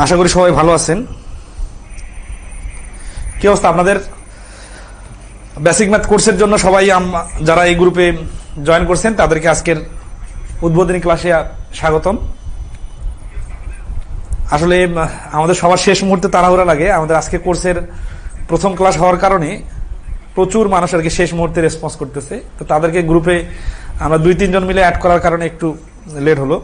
আশা করি সবাই ভালো আছেন। কি অবস্থা আপনাদের? বেসিক ম্যাথ কোর্সের জন্য সবাই যারা এই গ্রুপে জয়েন করছেন তাদেরকে আজকের উদ্বোধনী ক্লাসে স্বাগতম। আসলে আমাদের সবার শেষ মুহূর্তে তাড়াহুড়া লাগে। আমাদের আজকে কোর্সের প্রথম ক্লাস হওয়ার কারণে প্রচুর মানুষ আর কি শেষ মুহূর্তে রেসপন্স করতেছে, তো তাদেরকে গ্রুপে আমরা 2-3 জন মিলে অ্যাড করার কারণে একটু লেট হলো।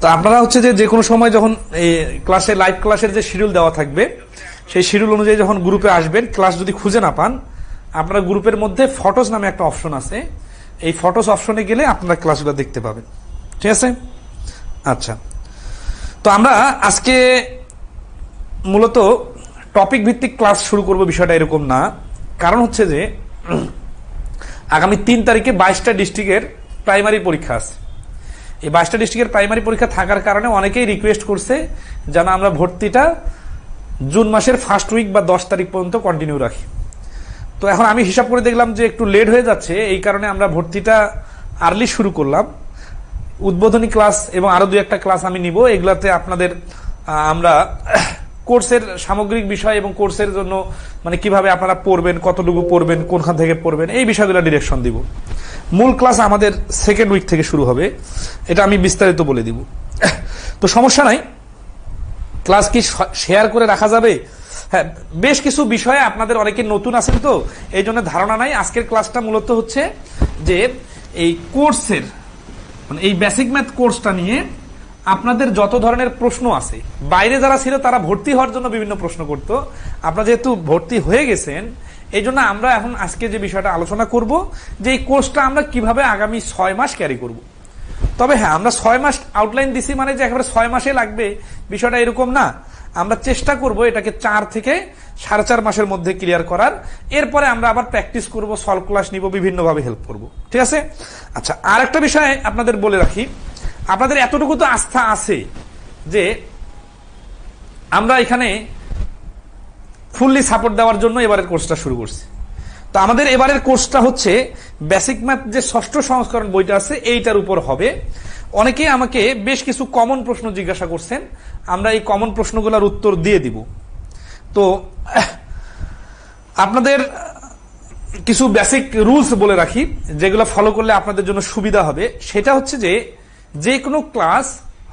তো আপনারা হচ্ছে যে কোনো সময় যখন এই ক্লাসে লাইভ ক্লাসের যে শিডিউল দেওয়া থাকবে সেই শিডিউল অনুযায়ী যখন গ্রুপে আসবেন, ক্লাস যদি খুঁজে না পান, আপনারা গ্রুপের মধ্যে ফটোস নামে একটা অপশন আছে, এই ফটোস অপশনে গেলে আপনারা ক্লাসগুলো দেখতে পাবেন। ঠিক আছে? আচ্ছা, তো আমরা আজকে মূলত টপিক ভিত্তিক ক্লাস শুরু করব, বিষয়টা এরকম না। কারণ হচ্ছে যে আগামী 3 তারিখে 22টা ডিস্ট্রিক্টের প্রাইমারি পরীক্ষা আছে। এই 22টা ডিস্ট্রিক্টের প্রাইমারি পরীক্ষা থাকার কারণে অনেকেই রিকোয়েস্ট করছে যেন আমরা ভর্তিটা জুন মাসের ফার্স্ট উইক বা 10 তারিখ পর্যন্ত কন্টিনিউ রাখি। তো এখন আমি হিসাব করে দেখলাম যে একটু লেট হয়ে যাচ্ছে, এই কারণে আমরা ভর্তিটা আর্লি শুরু করলাম। উদ্বোধনী ক্লাস এবং আরো 2-1টা ক্লাস আমি নিব, এগুলাতে আপনাদের আমরা কোর্সের সামগ্রিক বিষয় এবং কোর্সের জন্য মানে কিভাবে আপনারা পড়বেন, কতটুকু পড়বেন, কোনখান থেকে পড়বেন, এই বিষয়গুলো ডিরেকশন দিব। মূল ক্লাস আমাদের সেকেন্ড উইক থেকে শুরু হবে, এটা আমি বিস্তারিত বলে দিব। তো সমস্যা নাই, ক্লাস কি শেয়ার করে রাখা যাবে? হ্যাঁ, বেশ কিছু বিষয়ে আপনাদের অনেকে নতুন আছেন, তো এই জন্য ধারণা নাই। আজকের ক্লাসটা মূলত হচ্ছে যে এই কোর্সের মানে এই বেসিক ম্যাথ কোর্সটা নিয়ে আপনাদের যত ধরনের প্রশ্ন আছে, বাইরে যারা ছিল তারা ভর্তি হওয়ার জন্য বিভিন্ন প্রশ্ন করতো, আপনারা যেহেতু ভর্তি হয়ে গেছেন এই জন্য আমরা এখন আজকে যে বিষয়টা আলোচনা করব যে এই কোর্সটা আমরা কিভাবে আগামী 6 মাস ক্যারি করব। তবে হ্যাঁ, আমরা 6 মাস আউটলাইন দিছি মানে যে একেবারে 6 মাসে লাগবে বিষয়টা এরকম না। আমরা চেষ্টা করব এটাকে 4 থেকে 4.5 মাসের মধ্যে ক্লিয়ার করার। এরপরে আমরা আবার প্র্যাকটিস করব, সলভ ক্লাস নিব, বিভিন্নভাবে হেল্প করব। ঠিক আছে? আচ্ছা, আর একটা বিষয় আপনাদের বলে রাখি, আপনাদের এতটুকু তো আস্থা আছে যে আমরা এখানে ফুললি সাপোর্ট দেওয়ার জন্য এবারের কোর্সটা শুরু করছি। তো আমাদের এবারের কোর্সটা হচ্ছে বেসিক ম্যাথ যে 6ষ্ঠ সংস্করণ বইটা আছে এইটার উপর হবে। অনেকেই আমাকে বেশ কিছু কমন প্রশ্ন জিজ্ঞাসা করছেন, আমরা এই কমন প্রশ্নগুলোর উত্তর দিয়ে দিব। তো আপনাদের কিছু বেসিক রুলস বলে রাখি যেগুলো ফলো করলে আপনাদের জন্য সুবিধা হবে। সেটা হচ্ছে যে কোনো ক্লাস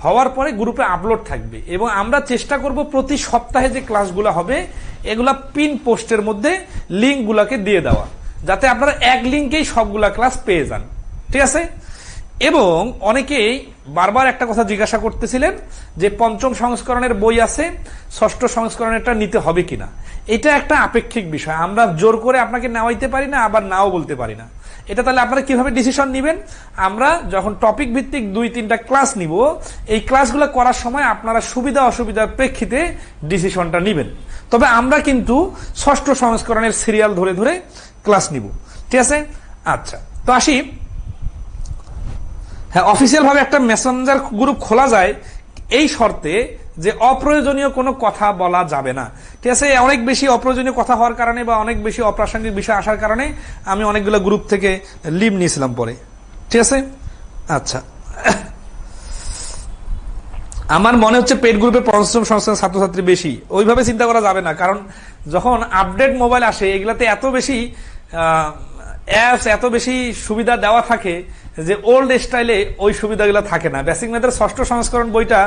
হওয়ার পরে গ্রুপে আপলোড থাকবে এবং আমরা চেষ্টা করব প্রতি সপ্তাহে যে ক্লাসগুলো হবে এগুলা পিন পোস্টের মধ্যে লিঙ্কগুলোকে দিয়ে দেওয়া, যাতে আপনারা এক লিঙ্কেই সবগুলা ক্লাস পেয়ে যান। ঠিক আছে? এবং অনেকেই বারবার একটা কথা জিজ্ঞাসা করতেছিলেন যে 5ম সংস্করণের বই আছে, 6ষ্ঠ সংস্করণেরটা নিতে হবে কিনা। এটা একটা আপেক্ষিক বিষয়, আমরা জোর করে আপনাকে নেওয়াইতে পারি না, আবার নাও বলতে পারি না। এটা তাহলে আপনারা কিভাবে ডিসিশন নেবেন? আমরা যখন টপিক ভিত্তিক 2-3টা ক্লাস নিব, এই ক্লাসগুলো করার সময় আপনারা সুবিধা অসুবিধার প্রেক্ষিতে ডিসিশনটা নেবেন। তবে আমরা কিন্তু 6ষ্ঠ সংস্করণের সিরিয়াল ধরে ধরে ক্লাস নিব। ঠিক আছে? আচ্ছা, তো আসি। হ্যাঁ, অফিসিয়াল ভাবে একটা মেসেঞ্জার গ্রুপ খোলা যায় এই শর্তে যে অপ্রয়োজনীয় কোনো কথা বলা যাবে না। ঠিক আছে? অনেক বেশি অপ্রয়োজনীয় কথা হওয়ার কারণে বা অনেক বেশি অপ্রাসঙ্গিক বিষয় আসার কারণে আমি অনেকগুলো গ্রুপ থেকে লিভ নিয়েছিলাম পরে। ঠিক আছে? আচ্ছা, আমার মনে হচ্ছে পেড গ্রুপে 5ম সংস্করণের ছাত্রছাত্রী বেশি। ওইভাবে চিন্তা করা যাবে না, কারণ যখন আপডেট মোবাইল আসে এগুলাতে এত বেশি অ্যাপস, এত বেশি সুবিধা দেওয়া থাকে যে ওল্ড স্টাইলে ওই সুবিধাগুলো থাকে না। বেসিক ম্যাথের 6ষ্ঠ সংস্করণ বইটা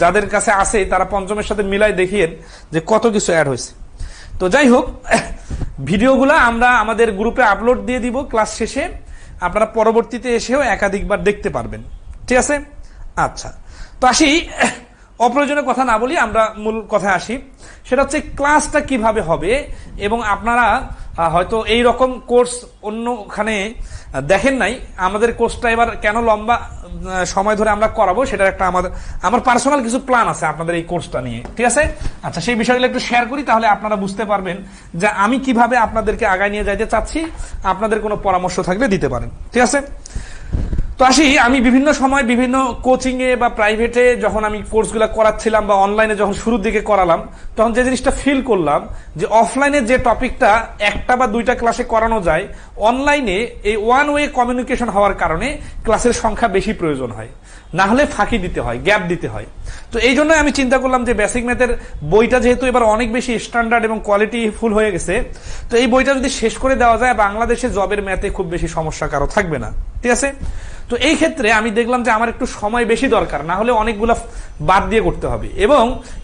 যাদের কাছে আছে তারা 5মের সাথে মিলাই দেখিয়েন যে কত কিছু অ্যাড হয়েছে। তো যাই হোক, ভিডিওগুলো আমরা আমাদের গ্রুপে আপলোড দিয়ে দিব ক্লাস শেষে, আপনারা পরবর্তীতে এসেও একাধিকবার দেখতে পারবেন। ঠিক আছে? আচ্ছা, তো আসি, অপ্রয়োজনীয় কথা না বলি, আমরা মূল কথায় আসি। সেটা হচ্ছে ক্লাসটা কিভাবে হবে। এবং আপনারা হয়তো এই রকম কোর্স অন্যখানে দেখেন নাই। আমাদের কোর্সটা এবার কেন লম্বা সময় ধরে আমরা করাবো সেটা একটা আমার পার্সোনাল কিছু প্ল্যান আছে আপনাদের এই কোর্সটা নিয়ে। ঠিক আছে? আচ্ছা, সেই বিষয়গুলো একটু শেয়ার করি, তাহলে আপনারা বুঝতে পারবেন যে আমি কিভাবে আপনাদেরকে আগায় নিয়ে যাইতে চাচ্ছি। আপনাদের কোনো পরামর্শ থাকলে দিতে পারেন। ঠিক আছে? তো আসি, আমি বিভিন্ন সময় বিভিন্ন কোচিং এ বা প্রাইভেটে যখন আমি কোর্সগুলো করাচ্ছিলাম বা অনলাইনে যখন শুরুর দিকে করালাম, তখন যে জিনিসটা ফিল করলাম যে অফলাইনে যে টপিকটা 1টা বা 2টা ক্লাসে করানো যায়, অনলাইনে এই ওয়ান ওয়ে কমিউনিকেশন হওয়ার কারণে ক্লাসের সংখ্যা বেশি প্রয়োজন হয়। না হলে ফাঁকি দিতে হয়, গ্যাপ দিতে হয়। তো এই জন্য আমি চিন্তা করলাম যে বেসিক ম্যাথের বইটা যেহেতু এবার অনেক বেশি স্ট্যান্ডার্ড এবং কোয়ালিটি ফুল হয়ে গেছে, তো এই বইটা যদি শেষ করে দেওয়া যায় বাংলাদেশে জবের ম্যাথে খুব বেশি সমস্যা কারো থাকবে না, ঠিক আছে। তো এই ক্ষেত্রে আমি দেখলাম যে আমার একটু সময় বেশি দরকার, না হলে অনেকগুলো বাদ দিয়ে করতে হবে। এবং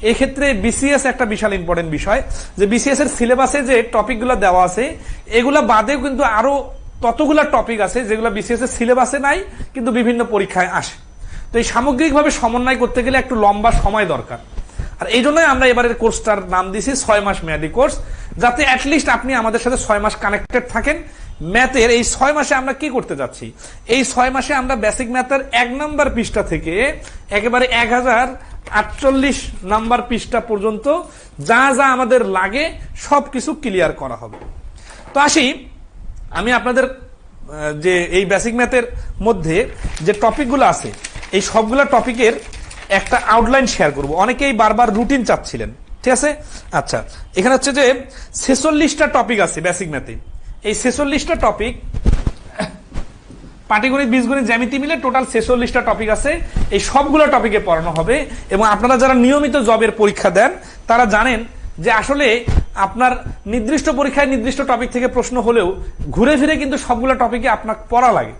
এই ক্ষেত্রে বিসিএস একটা বিশাল ইম্পর্টেন্ট বিষয়, যে বিসিএস এর সিলেবাসে যে টপিকগুলো দেওয়া আছে এগুলা বাদেও কিন্তু আরো ততগুলা টপিক আছে যেগুলো বিসিএস এর সিলেবাসে নাই কিন্তু বিভিন্ন পরীক্ষায় আসে। তো এই সামগ্রিকভাবে সমন্বয় করতে গেলে একটু লম্বা সময় দরকার। আর এই জন্যই আমরা এবারের কোর্সটার নাম দিয়েছি 6 মাস মেয়াদী কোর্স, যাতে অ্যাটলিস্ট আপনি আমাদের সাথে 6 মাস কানেক্টেড থাকেন। ম্যাথের এই 6 মাসে আমরা কি করতে যাচ্ছি, এই 6 মাসে আমরা বেসিক ম্যাথের 1 নাম্বার পৃষ্ঠা থেকে একেবারে 1048 নাম্বার পৃষ্ঠা পর্যন্ত যা যা আমাদের লাগে সবকিছু ক্লিয়ার করা হবে। তো আসি, আমি আপনাদের যে এই বেসিক ম্যাথের মধ্যে যে টপিকগুলো আছে এই সবগুলো টপিকের একটা আউটলাইন শেয়ার করব। অনেকেই বারবার রুটিন চাচ্ছিলেন, ঠিক আছে। আচ্ছা, এখানে হচ্ছে যে 46টা টপিক আছে বেসিক ম্যাথে। এই 46টা টপিক পাটিগণিত, বীজগণিত, জ্যামিতি মিলে টোটাল 46টা টপিক আছে। এই সবগুলো টপিকে পড়ানো হবে। এবং আপনারা যারা নিয়মিত জবের পরীক্ষা দেন তারা জানেন যে আসলে আপনার নির্দিষ্ট পরীক্ষায় নির্দিষ্ট টপিক থেকে প্রশ্ন হলেও ঘুরে ফিরে কিন্তু সবগুলো টপিকে আপনার পড়া লাগে,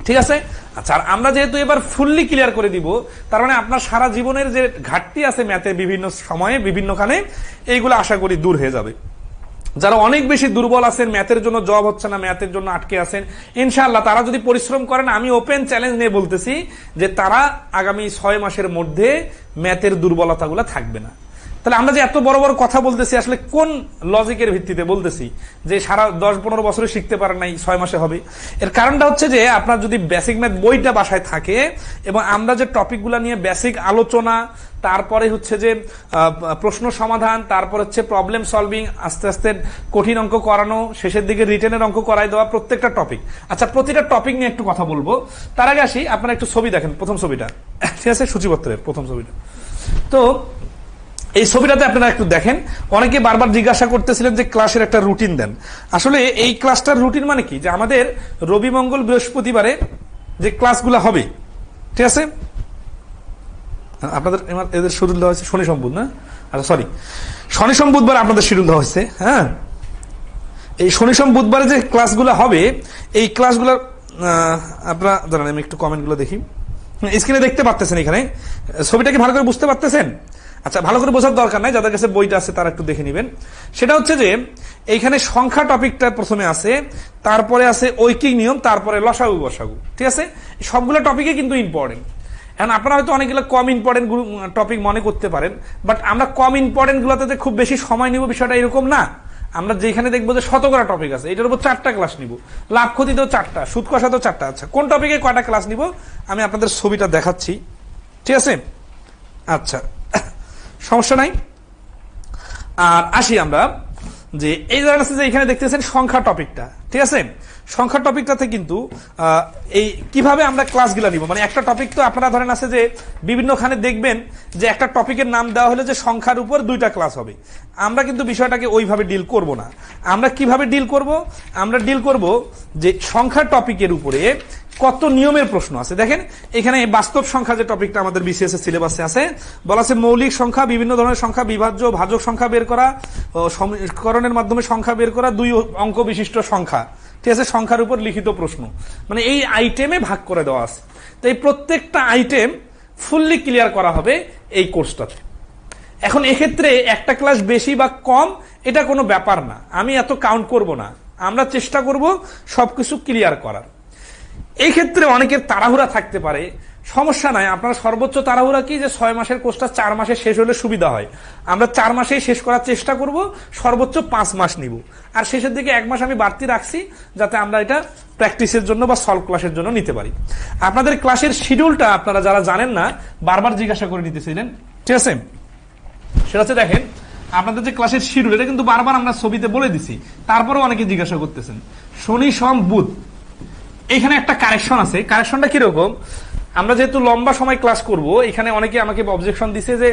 ঠিক আছে। আচ্ছা, আর আমরা যেহেতু এবার ফুললি ক্লিয়ার করে দিব, তার মানে আপনার সারা জীবনের যে ঘাটতি আছে ম্যাথে বিভিন্ন সময়ে বিভিন্নখানে, এইগুলো আশা করি দূর হয়ে যাবে। যারা অনেক বেশি দুর্বল আছেন, ম্যাথের জন্য জব হচ্ছে না, ম্যাথের জন্য আটকে আছেন, ইনশাআল্লাহ তারা যদি পরিশ্রম করেন, আমি ওপেন চ্যালেঞ্জ নিয়ে বলতেছি যে তারা আগামী 6 মাসের মধ্যে ম্যাথের দুর্বলতাগুলো থাকবে না। তাহলে আমরা যে এত বড় বড় কথা বলতেছি আসলে কোন লজিকের ভিত্তিতে বলতেছি যে সারা 10-15 বছরে শিখতে পারেন নাই 6 মাসে হবে? এর কারণটা হচ্ছে যে আপনার যদি বেসিক ম্যাথ বইটা বাসায় থাকে এবং আমরা যে টপিকগুলো নিয়ে বেসিক আলোচনা, তারপরে হচ্ছে যে প্রশ্ন সমাধান, তারপর হচ্ছে প্রবলেম সলভিং, আস্তে আস্তে কঠিন অঙ্ক করানো, শেষের দিকে রিটেনের অঙ্ক করাই দেওয়া, প্রত্যেকটা টপিক। আচ্ছা, প্রতিটা টপিক নিয়ে একটু কথা বলবো। তার আগে আসি, আপনারা একটু ছবি দেখেন, প্রথম ছবিটা, ঠিক আছে, সূচিপত্রের প্রথম ছবিটা। তো এই ছবিটাতে আপনারা একটু দেখেন। অনেকে বারবার জিজ্ঞাসা করতেছিলেন যে ক্লাসের একটা রুটিন দেন। আসলে এই ক্লাসটার রুটিন মানে কি, যে আমাদের রবি, মঙ্গল, বৃহস্পতিবারে যে ক্লাসগুলো হবে, ঠিক আছে। আপনাদের এদের শিডিউল দেওয়া হয়েছে শনি সোম বুধ, না? আচ্ছা, সরি, শনি সোম বুধবার আপনাদের শিডিউল দেওয়া হয়েছে। হ্যাঁ, এই শনি সোম বুধবারে যে ক্লাসগুলো হবে, এই ক্লাসগুলো আপনারা জানেন। আমি একটু কমেন্টগুলো দেখি, স্ক্রিনে দেখতে পাচ্ছেন, এখানে ছবিটা কি ভালো করে বুঝতে পারতেছেন? আচ্ছা, ভালো করে বোঝার দরকার নাই, যাদের কাছে বইটা আছে তারা একটু দেখে নেবেন। সেটা হচ্ছে যে এইখানে সংখ্যা টপিকটা প্রথমে আছে, তারপরে আছে ঐকিক নিয়ম, তারপরে লসাগু গসাগু, ঠিক আছে। সবগুলো টপিকে কিন্তু ইম্পর্টেন্ট। এখন আপনারা হয়তো অনেকগুলো কম ইম্পর্টেন্ট টপিক মনে করতে পারেন, বাট আমরা কম ইম্পর্টেন্ট গুলোতে খুব বেশি সময় নিব বিষয়টা এরকম না। আমরা যেখানে দেখবো যে শতকরা টপিক আছে, এটার উপর 4টা ক্লাস নিব, লাভ ক্ষতিতেও 4টা, সুদ কষাতেও 4টা। আচ্ছা, কোন টপিকে কয়টা ক্লাস নিব আমি আপনাদের ছবিটা দেখাচ্ছি, ঠিক আছে। আচ্ছা, সমস্যা নাই। আর আসি আমরা যে এই জায়গা আছে যে এখানে দেখতেছেন সংখ্যা টপিকটা, ঠিক আছে। সংখ্যা টপিকটাতে কিন্তু এই কিভাবে আমরা ক্লাসগুলো নিব, মানে একটা টপিক তো আপনারা ধরেন আছে যে বিভিন্নখানে দেখবেন যে একটা টপিকের নাম দেওয়া হলো যে সংখ্যার উপর 2টা ক্লাস হবে। আমরা কিন্তু বিষয়টাকে ওইভাবে ডিল করব না। আমরা কিভাবে ডিল করব, আমরা ডিল করব যে সংখ্যা টপিকের উপরে কত নিয়মের প্রশ্ন আছে। দেখেন এখানে বাস্তব সংখ্যা যে টপিকটা আমাদের বিসিএস এর সিলেবাসে আছে, বলা আছে মৌলিক সংখ্যা, বিভিন্ন ধরনের সংখ্যা, বিভাজ্য ভাজক সংখ্যা বের করা, সমীকরণের মাধ্যমে সংখ্যা বের করা, 2 অঙ্ক বিশিষ্ট সংখ্যা, ঠিক আছে, সংখ্যার উপর লিখিত প্রশ্ন, মানে এই আইটেমে ভাগ করে দেওয়া আছে। তো এই প্রত্যেকটা আইটেম ফুললি ক্লিয়ার করা হবে এই কোর্সটাতে। এখন এক্ষেত্রে একটা ক্লাস বেশি বা কম এটা কোনো ব্যাপার না, আমি এত কাউন্ট করব না, আমরা চেষ্টা করব সবকিছু ক্লিয়ার করার। এই ক্ষেত্রে অনেকের তাড়াহুড়া থাকতে পারে, সমস্যা নাই। আপনারা সর্বোচ্চ তাড়াহুড়া কি, যে 6 মাসের কোর্সটা 4 মাসে শেষ হলে সুবিধা হয়। আমরা 4 মাসেই শেষ করার চেষ্টা করব, সর্বোচ্চ 5 মাস নিব। আর শেষের দিকে 1 মাস আমি বাড়তি রাখছি, যাতে আমরা এটা প্র্যাকটিসের জন্য বা সলভ ক্লাসের জন্য নিতে পারি। আপনাদের ক্লাসের শিডিউলটা আপনারা যারা জানেন না বারবার জিজ্ঞাসা করে নিতেছিলেন, ঠিক আছে। সেটা হচ্ছে দেখেন আপনাদের যে ক্লাসের শিডিউল, এটা কিন্তু বারবার আমরা ছবিতে বলে দিছি, তারপরেও অনেকে জিজ্ঞাসা করতেছেন। শনি সোম বুধ, এখানে একটা কারেকশন আছে। কারেকশনটা কিরকম, আমরা যেহেতু লম্বা সময় ক্লাস করব, এখানে অনেকে আমাকে অবজেকশন দিছে যে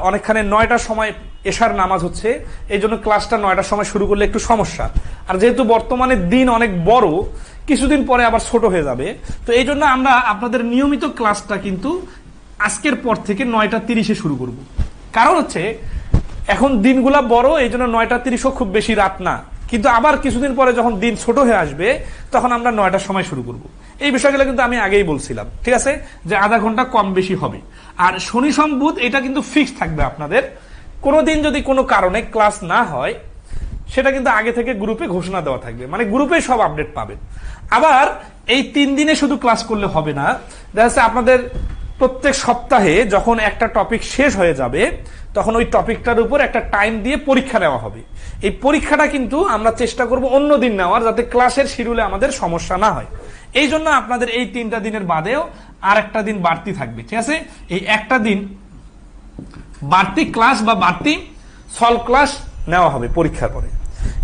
অনেকখানে 9টার সময় এশার নামাজ হচ্ছে, এই জন্য ক্লাসটা 9টার সময় শুরু করলে একটু সমস্যা। আর যেহেতু বর্তমানে দিন অনেক বড়, কিছুদিন পরে আবার ছোট হয়ে যাবে, তো এই জন্য আমরা আপনাদের নিয়মিত ক্লাসটা কিন্তু আজকের পর থেকে 9:30-এ শুরু করব। কারণ হচ্ছে এখন দিনগুলা বড়, এই জন্য 9:30ও খুব বেশি রাত না, কিন্তু আবার কিছুদিন পরে যখন দিন ছোট হয়ে আসবে তখন আমরা 9টার সময় শুরু করব। এই বিষয়গুলো কিন্তু আমি আগেই বলছিলাম, ঠিক আছে, যে আধা ঘন্টা কম বেশি হবে। আর শনি সোম বুধ এটা কিন্তু ফিক্স থাকবে আপনাদের। কোনোদিন যদি কোনো কারণে ক্লাস না হয় সেটা কিন্তু আগে থেকে গ্রুপে ঘোষণা দেওয়া থাকবে, মানে গ্রুপে সব আপডেট পাবেন। আবার এই 3 দিনে শুধু ক্লাস করলে হবে না, দেখা যাচ্ছে আপনাদের প্রত্যেক সপ্তাহে যখন একটা টপিক শেষ হয়ে যাবে তখন ওই টপিকটার উপর একটা টাইম দিয়ে পরীক্ষা নেওয়া হবে। এই পরীক্ষাটা কিন্তু আমরা চেষ্টা করব অন্য দিন নেওয়ার, যাতে ক্লাসের শিডিউলে আমাদের সমস্যা না হয়। এই জন্য আপনাদের এই 3টা দিনের বাদেও আর একটা দিন বাড়তি থাকবে, ঠিক আছে। এই একটা দিন বাড়তি ক্লাস বা বাড়তি সলভ ক্লাস নেওয়া হবে পরীক্ষার পরে,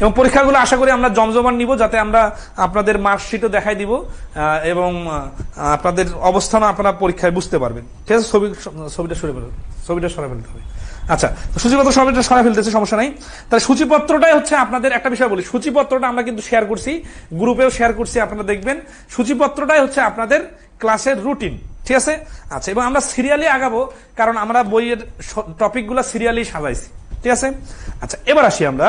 এবং পরীক্ষাগুলো আশা করি আমরা জমজমান নিব, যাতে আমরা আপনাদের মার্কশিটও দেখাই দিব এবং আপনাদের অবস্থানও আপনারা পরীক্ষায় বুঝতে পারবেন, ঠিক আছে। ছবিটা সরে ফেলতে হবে। আচ্ছা, তো সূচিপত্র সবটা সরাই ফেলতেছে, সমস্যা নাই। তাহলে সূচিপত্রটাই হচ্ছে আপনাদের, একটা বিষয় বলি, সূচিপত্রটা আমরা কিন্তু শেয়ার করছি, গ্রুপেও শেয়ার করছি, আপনারা দেখবেন। সূচিপত্রটাই হচ্ছে আপনাদের ক্লাসের রুটিন, ঠিক আছে। আচ্ছা, এবং আমরা সিরিয়ালি আগাবো, কারণ আমরা বইয়ের টপিকগুলো সিরিয়ালি সাজাইছি, ঠিক আছে। আচ্ছা, এবার আসি আমরা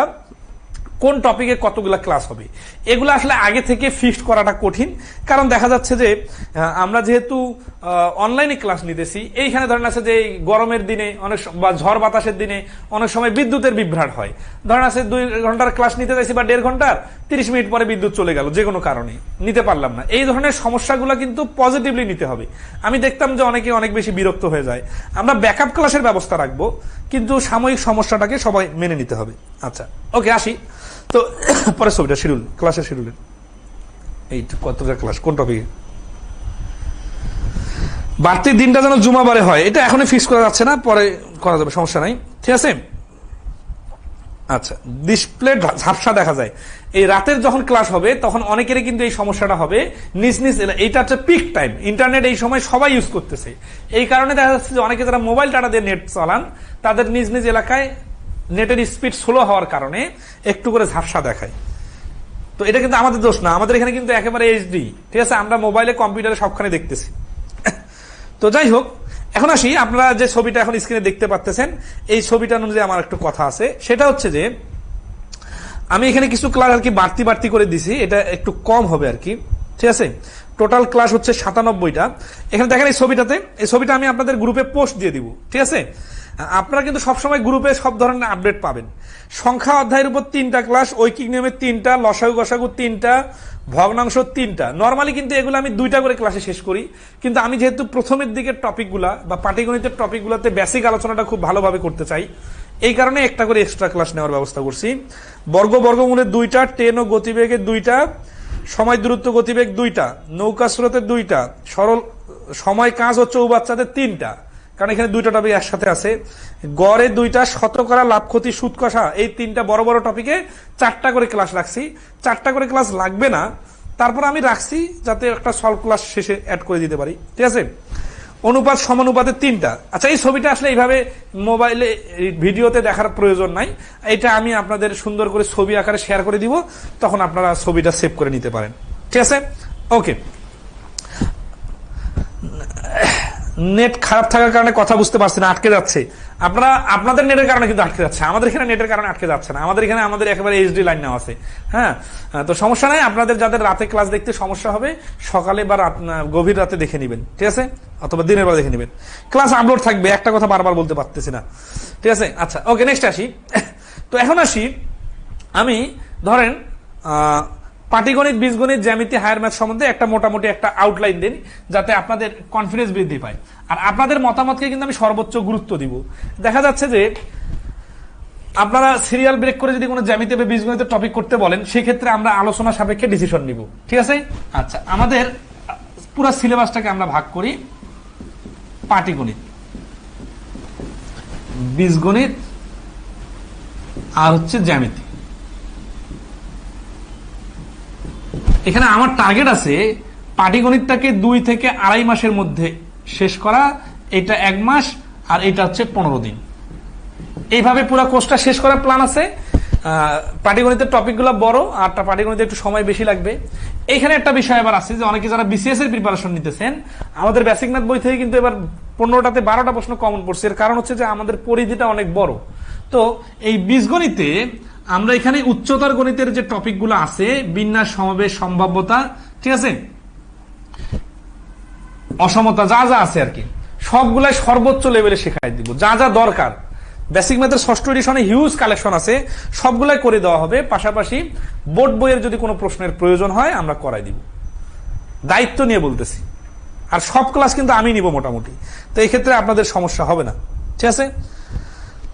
কোন টপিকে কতগুলা ক্লাস হবে। এগুলো আসলে আগে থেকে ফিক্সড করাটা কঠিন, কারণ দেখা যাচ্ছে যে আমরা যেহেতু অনলাইনে ক্লাস নিতেছি, এইখানে ধরেন আছে যে গরমের দিনে অনেক বা ঝড় বাতাসের দিনে অনেক সময় বিদ্যুতের বিভ্রাট হয়। ধরেন আছে 2 ঘন্টার ক্লাস নিতে চাইছি বা 1.5 ঘন্টার, 30 মিনিট পরে বিদ্যুৎ চলে গেল, যে কোনো কারণে নিতে পারলাম না। এই ধরনের সমস্যাগুলো কিন্তু পজিটিভলি নিতে হবে। আমি দেখতাম যে অনেকে অনেক বেশি বিরক্ত হয়ে যায়। আমরা ব্যাকআপ ক্লাসের ব্যবস্থা রাখবো, কিন্তু সাময়িক সমস্যাটাকে সবাই মেনে নিতে হবে। আচ্ছা, ওকে, আসি। তো পরে ছবিটা শিডিউল, ক্লাসের শিডিউলের এই কতটা ক্লাস কোন টপিকে বাড়তি দিনটা যেন জুমাবারে হয়, এটা এখনই ফিক্স করা যাচ্ছে না, পরে করা যাবে, সমস্যা নাই, ঠিক আছে। আচ্ছা, ডিসপ্লে ঝাপসা দেখা যায়। এই রাতের যখন ক্লাস হবে তখন অনেকেরই কিন্তু এই সমস্যাটা হবে, নিজ নিজ এইটা হচ্ছে পিক টাইম, ইন্টারনেট এই সময় সবাই ইউজ করতেছে। এই কারণে দেখা যাচ্ছে যে অনেকে যারা মোবাইল ডাটা দিয়ে নেট চালান, তাদের নিজ নিজ এলাকায় নেটের স্পিড স্লো হওয়ার কারণে একটু করে ঝাপসা দেখায়। তো এটা কিন্তু আমাদের দোষ না, আমাদের এখানে কিন্তু একেবারে এইচডি, ঠিক আছে, আমরা মোবাইলে কম্পিউটারে সবখানে দেখতেছি। তো যাই হোক, এখন আসি, আপনারা যে ছবিটা এখন স্ক্রিনে দেখতে পাচ্ছেন, এই ছবিটা অনুযায়ী আমার একটু কথা আছে। সেটা হচ্ছে যে আমি এখানে কিছু ক্লাস আর কি বাড়তি বাড়তি করে দিছি, এটা একটু কম হবে আর কি, ঠিক আছে। টোটাল ক্লাস হচ্ছে 97টা। এখানে দেখেন এই ছবিটাতে, এই ছবিটা আমি আপনাদের গ্রুপে পোস্ট দিয়ে দিব, ঠিক আছে। আপনারা কিন্তু সবসময় গ্রুপে সব ধরনের আপডেট পাবেন। সংখ্যা অধ্যায়ের উপর 3টা ক্লাস, ঐকিক নিয়মের 3টা, লসাগু গসাগু 3টা, ভগ্নাংশ 3টা। নর্মালি কিন্তু এগুলো আমি 2টা করে ক্লাসে শেষ করি, কিন্তু আমি যেহেতু প্রথমের দিকের টপিকগুলা বা পাটিগণিতের টপিকগুলোতে বেসিক আলোচনাটা খুব ভালোভাবে করতে চাই, এই কারণে একটা করে এক্সট্রা ক্লাস নেওয়ার ব্যবস্থা করছি। বর্গমূলের 2টা, টেন ও গতিবেগের 2টা, সময় দূরত্ব গতিবেগ 2টা, নৌকা স্রোতের 2টা, সরল সময় কাজ ও চৌবাচ্চাদের 3টা, কারণ এখানে 2টা টপিক একসাথে আছে। গড়ে 2টা, শতকরা, লাভ ক্ষতি, সুদ কষা, এই 3টা বড় বড় টপিকে 4টা করে ক্লাস রাখছি। 4টা করে ক্লাস লাগবে না, তারপর আমি রাখছি যাতে একটা সলভ ক্লাস শেষে অ্যাড করে দিতে পারি, ঠিক আছে। অনুপাত সমানুপাতের 3টা। আচ্ছা, এই ছবিটা আসলে এইভাবে মোবাইলে ভিডিওতে দেখার প্রয়োজন নাই, এটা আমি আপনাদের সুন্দর করে ছবি আকারে শেয়ার করে দিব, তখন আপনারা ছবিটা সেভ করে নিতে পারেন, ঠিক আছে। ওকে, নেট খারাপ থাকার কারণে কথা বুঝতে পারছি না, আটকে যাচ্ছে। আপনারা আপনাদের নেটের কারণে কিন্তু আটকে যাচ্ছে, আমাদের এখানে নেটের কারণে আটকে যাচ্ছে না। আমাদের এখানে আমাদের একেবারে এইচডি লাইন নেওয়া আছে, হ্যাঁ। তো সমস্যা নাই, আপনাদের যাদের রাতে ক্লাস দেখতে সমস্যা হবে সকালে বা গভীর রাতে দেখে নেবেন, ঠিক আছে, অথবা দিনের বেলা দেখে নেবেন। ক্লাস আপলোড থাকবে, একটা কথা বারবার বলতে পারতেছি না, ঠিক আছে। আচ্ছা, ওকে, নেক্সট আসি। তো এখন আসি, আমি ধরেন পাটিগণিত, বীজগণিত, জ্যামিতি, হায়ার ম্যাথ সম্বন্ধে একটা মোটামুটি একটা আউটলাইন দিন, যাতে আপনাদের কনফিডেন্স বৃদ্ধি পায়। আর আপনাদের মতামতকে কিন্তু আমি সর্বোচ্চ গুরুত্ব দিব। দেখা যাচ্ছে যে আপনারা সিরিয়াল ব্রেক করে যদি কোনো জ্যামিতি বা বীজগণিতের টপিক করতে বলেন, সেক্ষেত্রে আমরা আলোচনা সাপেক্ষে ডিসিশন নিব, ঠিক আছে। আচ্ছা, আমাদের পুরো সিলেবাসটাকে আমরা ভাগ করি, পাটিগণিত, বীজগণিত আর হচ্ছে জ্যামিতি। এখানে আমার টার্গেট আছে পাটিগণিতটাকে 2 থেকে 2.5 মাসের মধ্যে শেষ করা, এটা 1 মাস, আর এটা হচ্ছে 15 দিন। এইভাবে পুরো কোর্সটা শেষ করার প্ল্যান আছে। পাটিগণিতের টপিকগুলো বড়, আর পাটিগণিতে একটু সময় বেশি লাগবে। এইখানে একটা বিষয় এবার আছে যে অনেকে যারা বিসিএস এর প্রিপারেশন নিতেছেন, আমাদের বেসিক ম্যাথ বই থেকে কিন্তু এবার 15টাতে 12টা প্রশ্ন কমন পড়ছে। এর কারণ হচ্ছে যে আমাদের পরিধিটা অনেক বড়। তো এই বীজগণিতে আমরা এখানে উচ্চতর গণিতের যে টপিকগুলো আছে, বিন্যাস, সমাবেশ, সম্ভাব্যতা, ঠিক আছে, অসমতা, যা যা আছে আর কি, সবগুলাই সর্বোচ্চ লেভেলে শেখাই দিব। যা যা দরকার বেসিক ম্যাথের 6ষ্ঠ এডিশনে হিউজ কালেকশন আছে, সবগুলাই করে দেওয়া হবে। পাশাপাশি বোর্ড বইয়ের যদি কোনো প্রশ্নের প্রয়োজন হয় আমরা করাই দিব, দায়িত্ব নিয়ে বলতেছি। আর সব ক্লাস কিন্তু আমি নিব মোটামুটি, তো এই ক্ষেত্রে আপনাদের সমস্যা হবে না, ঠিক আছে।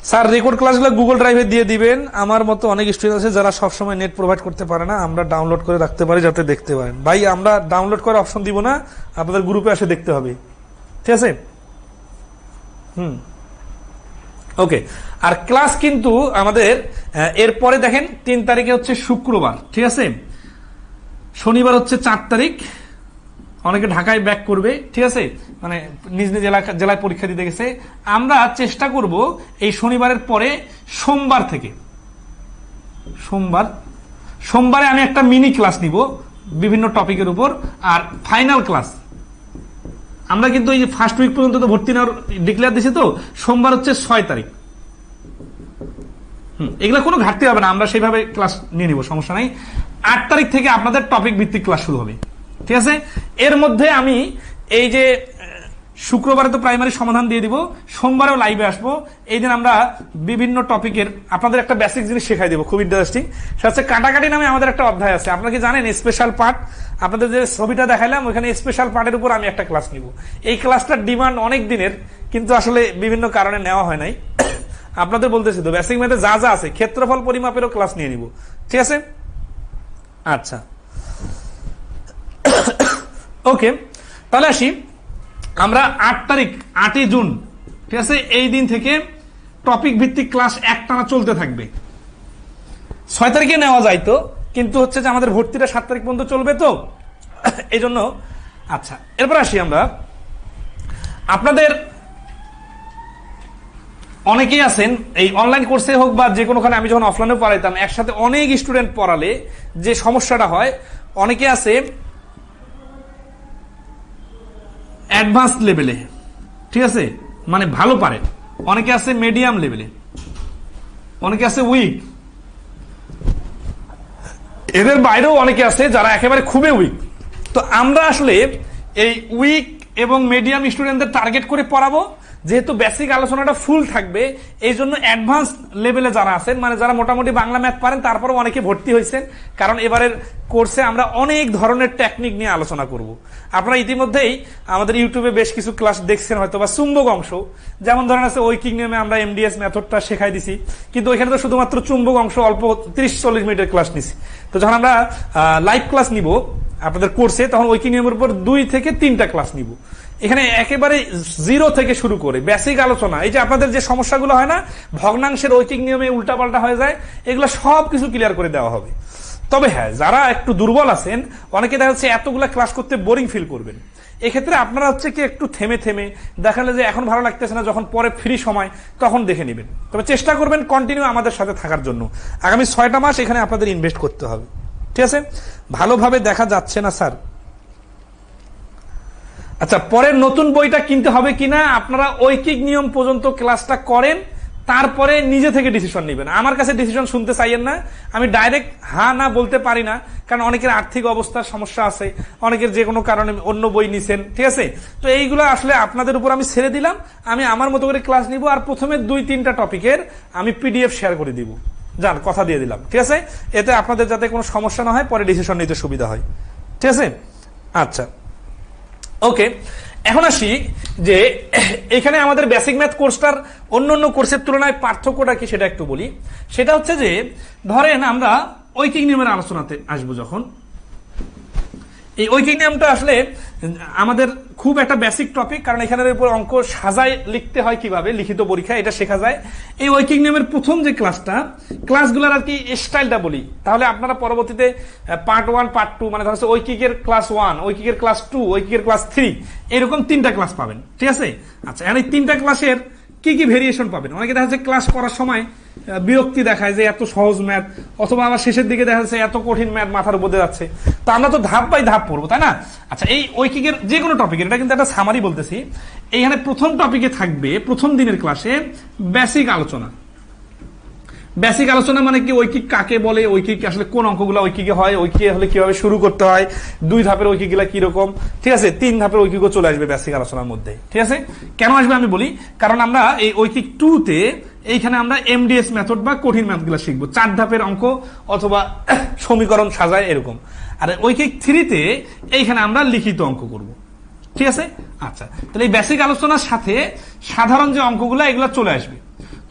স্যার রেকর্ড ক্লাসগুলো গুগল ড্রাইভে দিয়ে দিবেন। আমার মতো অনেক স্টুডেন্ট আছে যারা সবসময় নেট প্রোভাইড করতে পারে না, আমরা ডাউনলোড করে রাখতে পারি যাতে দেখতে পারেন। ভাই আমরা ডাউনলোড করে অপশন দিব না, আপনাদের গ্রুপে এসে দেখতে হবে, ঠিক আছে। ওকে। আর ক্লাস কিন্তু আমাদের এরপরে দেখেন 3 তারিখে হচ্ছে শুক্রবার, ঠিক আছে। শনিবার হচ্ছে 4 তারিখ, অনেকে ঢাকায় ব্যাক করবে, ঠিক আছে, মানে নিজ নিজ জেলায় পরীক্ষা দিতে গেছে। আমরা চেষ্টা করব এই শনিবারের পরে সোমবার থেকে, সোমবারে আমি একটা মিনি ক্লাস নিব বিভিন্ন টপিকের উপর। আর ফাইনাল ক্লাস আমরা কিন্তু এই ফার্স্ট উইক পর্যন্ত তো ভর্তি নেওয়ার ডিক্লেয়ার দিয়েছি, তো সোমবার হচ্ছে 6 তারিখ। এগুলা কোনো ঘাটতি হবে না, আমরা সেইভাবে ক্লাস নিয়ে নিব, সমস্যা নাই। 8 তারিখ থেকে আপনাদের টপিক ভিত্তিক ক্লাস শুরু হবে, ঠিক আছে। এর মধ্যে আমি এই যে শুক্রবারে তো প্রাইমারি সমাধান দিয়ে দিব, সোমবারেও লাইভে আসবো। এই দিন আমরা বিভিন্ন টপিকের আপনাদের একটা বেসিক জিনিস শেখাই দেবো, খুব ইন্টারেস্টিং। সেটা হচ্ছে কাটাকাটি নামে আমাদের একটা অধ্যায় আছে, আপনারা কি জানেন? স্পেশাল পার্ট, আপনাদের যে ছবিটা দেখাইলাম ওইখানে স্পেশাল পার্টের উপর আমি একটা ক্লাস নিব। এই ক্লাসটার ডিমান্ড অনেক দিনের, কিন্তু আসলে বিভিন্ন কারণে নেওয়া হয় নাই। আপনাদের বলতেছি তো বেসিক ম্যাথে যা যা আছে, ক্ষেত্রফল পরিমাপেরও ক্লাস নিয়ে নিব, ঠিক আছে। আচ্ছা, ওকে, তাহলে আসি আমরা 8 তারিখ, 8ই জুন, ঠিক আছে, এই দিন থেকে টপিক ভিত্তিক ক্লাস একটানা চলতে থাকবে। 6 তারিখে নেওয়া যায় তো, কিন্তু হচ্ছে যে আমাদের ভর্তিটা 7 তারিখ পর্যন্ত চলবে, তো এই জন্য। আচ্ছা, এরপর আসি আমরা, আপনাদের অনেকেই আছেন এই অনলাইন কোর্সে হোক বা যে কোনোখানে, আমি যখন অফলাইনেও পড়াইতাম, একসাথে অনেক স্টুডেন্ট পড়ালে যে সমস্যাটা হয়, অনেকে আছে অ্যাডভান্স লেভেলে, ঠিক আছে, মানে ভালো পারে, অনেকে আছে মিডিয়াম লেভেলে, অনেকে আছে উইক, এদের বাইরেও অনেকে আছে যারা একেবারে খুবই উইক। তো আমরা আসলে এই উইক এবং মিডিয়াম স্টুডেন্টদের টার্গেট করে পড়াবো, যেহেতু বেসিক আলোচনাটা ফুল থাকবে। এই জন্য অ্যাডভান্স লেভেলে যারা আছেন, মানে যারা মোটামুটি বাংলা ম্যাথ পারেন, তারপরে অনেকে ভর্তি হয়েছেন, কারণ এবারের কোর্সে আমরা অনেক ধরনের টেকনিক নিয়ে আলোচনা করব। আপনারা ইতিমধ্যেই আমাদের ইউটিউবে বেশ কিছু ক্লাস দেখছেন হয়তো, বা চুম্বক অংশ, যেমন ধরেন আছে ঐকিক নিয়মে আমরা এমডিএস মেথডটা শেখাই দিছি, কিন্তু ওইখানে তো শুধুমাত্র চুম্বক অংশ অল্প 30-40 মিনিটের ক্লাস নিছি। তো যখন আমরা লাইভ ক্লাস নিব আপনাদের কোর্সে, তখন ঐকিক নিয়মের উপর 2 থেকে 3টা ক্লাস নিব। এখানে একেবারে 0 থেকে শুরু করে বেসিক আলোচনা, এই যে আপনাদের যে সমস্যাগুলো হয় না, ভগ্নাংশের ঐকিক নিয়মে উল্টাপাল্টা হয়ে যায়, এগুলো সব কিছু ক্লিয়ার করে দেওয়া হবে। তবে হ্যাঁ, যারা একটু দুর্বল আছেন, অনেকে দেখা যাচ্ছে এতগুলা ক্লাস করতে বোরিং ফিল করবেন, এক্ষেত্রে আপনারা হচ্ছে কি একটু থেমে থেমে, দেখালে যে এখন ভালো লাগতেছে না, যখন পরে ফ্রি সময় তখন দেখে নেবেন। তবে চেষ্টা করবেন কন্টিনিউ আমাদের সাথে থাকার জন্য। আগামী 6টা মাস এখানে আপনাদের ইনভেস্ট করতে হবে, ঠিক আছে। ভালোভাবে দেখা যাচ্ছে না স্যার? আচ্ছা, পরের নতুন বইটা কিনতে হবে কিনা, আপনারা ঐকিক নিয়ম পর্যন্ত ক্লাসটা করেন, তারপরে নিজে থেকে ডিসিশন নেবেন। আমার কাছে ডিসিশন শুনতে চাইয়েন না, আমি ডাইরেক্ট হ্যাঁ না বলতে পারি না, কারণ অনেকের আর্থিক অবস্থার সমস্যা আছে, অনেকের যে কোনো কারণে অন্য বই নিছেন, ঠিক আছে। তো এইগুলো আসলে আপনাদের উপর আমি ছেড়ে দিলাম, আমি আমার মতো করে ক্লাস নিব। আর প্রথমে 2-3টা টপিকের আমি পিডিএফ শেয়ার করে দিব, যান, কথা দিয়ে দিলাম, ঠিক আছে। এতে আপনাদের যাতে কোনো সমস্যা না হয়, পরে ডিসিশন নিতে সুবিধা হয়, ঠিক আছে। আচ্ছা, ওকে, এখন আসি যে এখানে আমাদের বেসিক ম্যাথ কোর্সটার অন্য কোর্সের তুলনায় পার্থক্যটা কি সেটা একটু বলি। সেটা হচ্ছে যে ধরেন আমরা ঐকিক নিয়মের আলোচনাতে আসবো, যখন এই ঐকিক নিয়মটা আসলে আমাদের খুব একটা বেসিক টপিক, কারণ এখানের উপর অঙ্ক সাজায় লিখতে হয় কিভাবে লিখিত পরীক্ষা, এটা শেখা যায়। এই ঐকিক নিয়মের প্রথম যে ক্লাসগুলোর আর কি স্টাইলটা বলি, তাহলে আপনারা পরবর্তীতে পার্ট 1 পার্ট 2 মানে ধরো ঐকিকের ক্লাস 1, ঐকিকের ক্লাস 2, ঐকিকের ক্লাস 3, এরকম 3টা ক্লাস পাবেন, ঠিক আছে? আচ্ছা, এই 3টা ক্লাসের কি কি ভেরিয়েশন পাবেন? অনেকে দেখা যাচ্ছে ক্লাস করার সময় বিরক্তি দেখায় যে এত সহজ ম্যাথ, অথবা আবার শেষের দিকে দেখা যাচ্ছে এত কঠিন ম্যাথ মাথার উপর যাচ্ছে। তো আমরা তো ধাপ বাই ধাপ পড়বো, তাই না? আচ্ছা, এই ঐকিকের যে কোনো টপিকের, এটা কিন্তু একটা সামারি বলতেছি, এইখানে প্রথম টপিকে থাকবে প্রথম দিনের ক্লাসে বেসিক আলোচনা। বেসিক আলোচনা মানে কি, ঐকিক কাকে বলে, ঐকিক আসলে কোন অঙ্কগুলো ঐকিকে হয়, ঐকিকে হলে কিভাবে শুরু করতে হয়, 2 ধাপের ঐকিকগুলা কিরকম, ঠিক আছে? 3 ধাপের ঐকিকও চলে আসবে বেসিক আলোচনার মধ্যে, ঠিক আছে? কেন আসবে আমি বলি, কারণ আমরা এই ঐকিক 2-তে এইখানে আমরা এমডিএস মেথড বা কঠিন ম্যাথগুলো শিখবো, 4 ধাপের অঙ্ক অথবা সমীকরণ সাজায় এরকম। আর ঐকিক 3-তে এইখানে আমরা লিখিত অঙ্ক করব, ঠিক আছে? আচ্ছা, তাহলে এই বেসিক আলোচনার সাথে সাধারণ যে অঙ্কগুলো এগুলো চলে আসবে।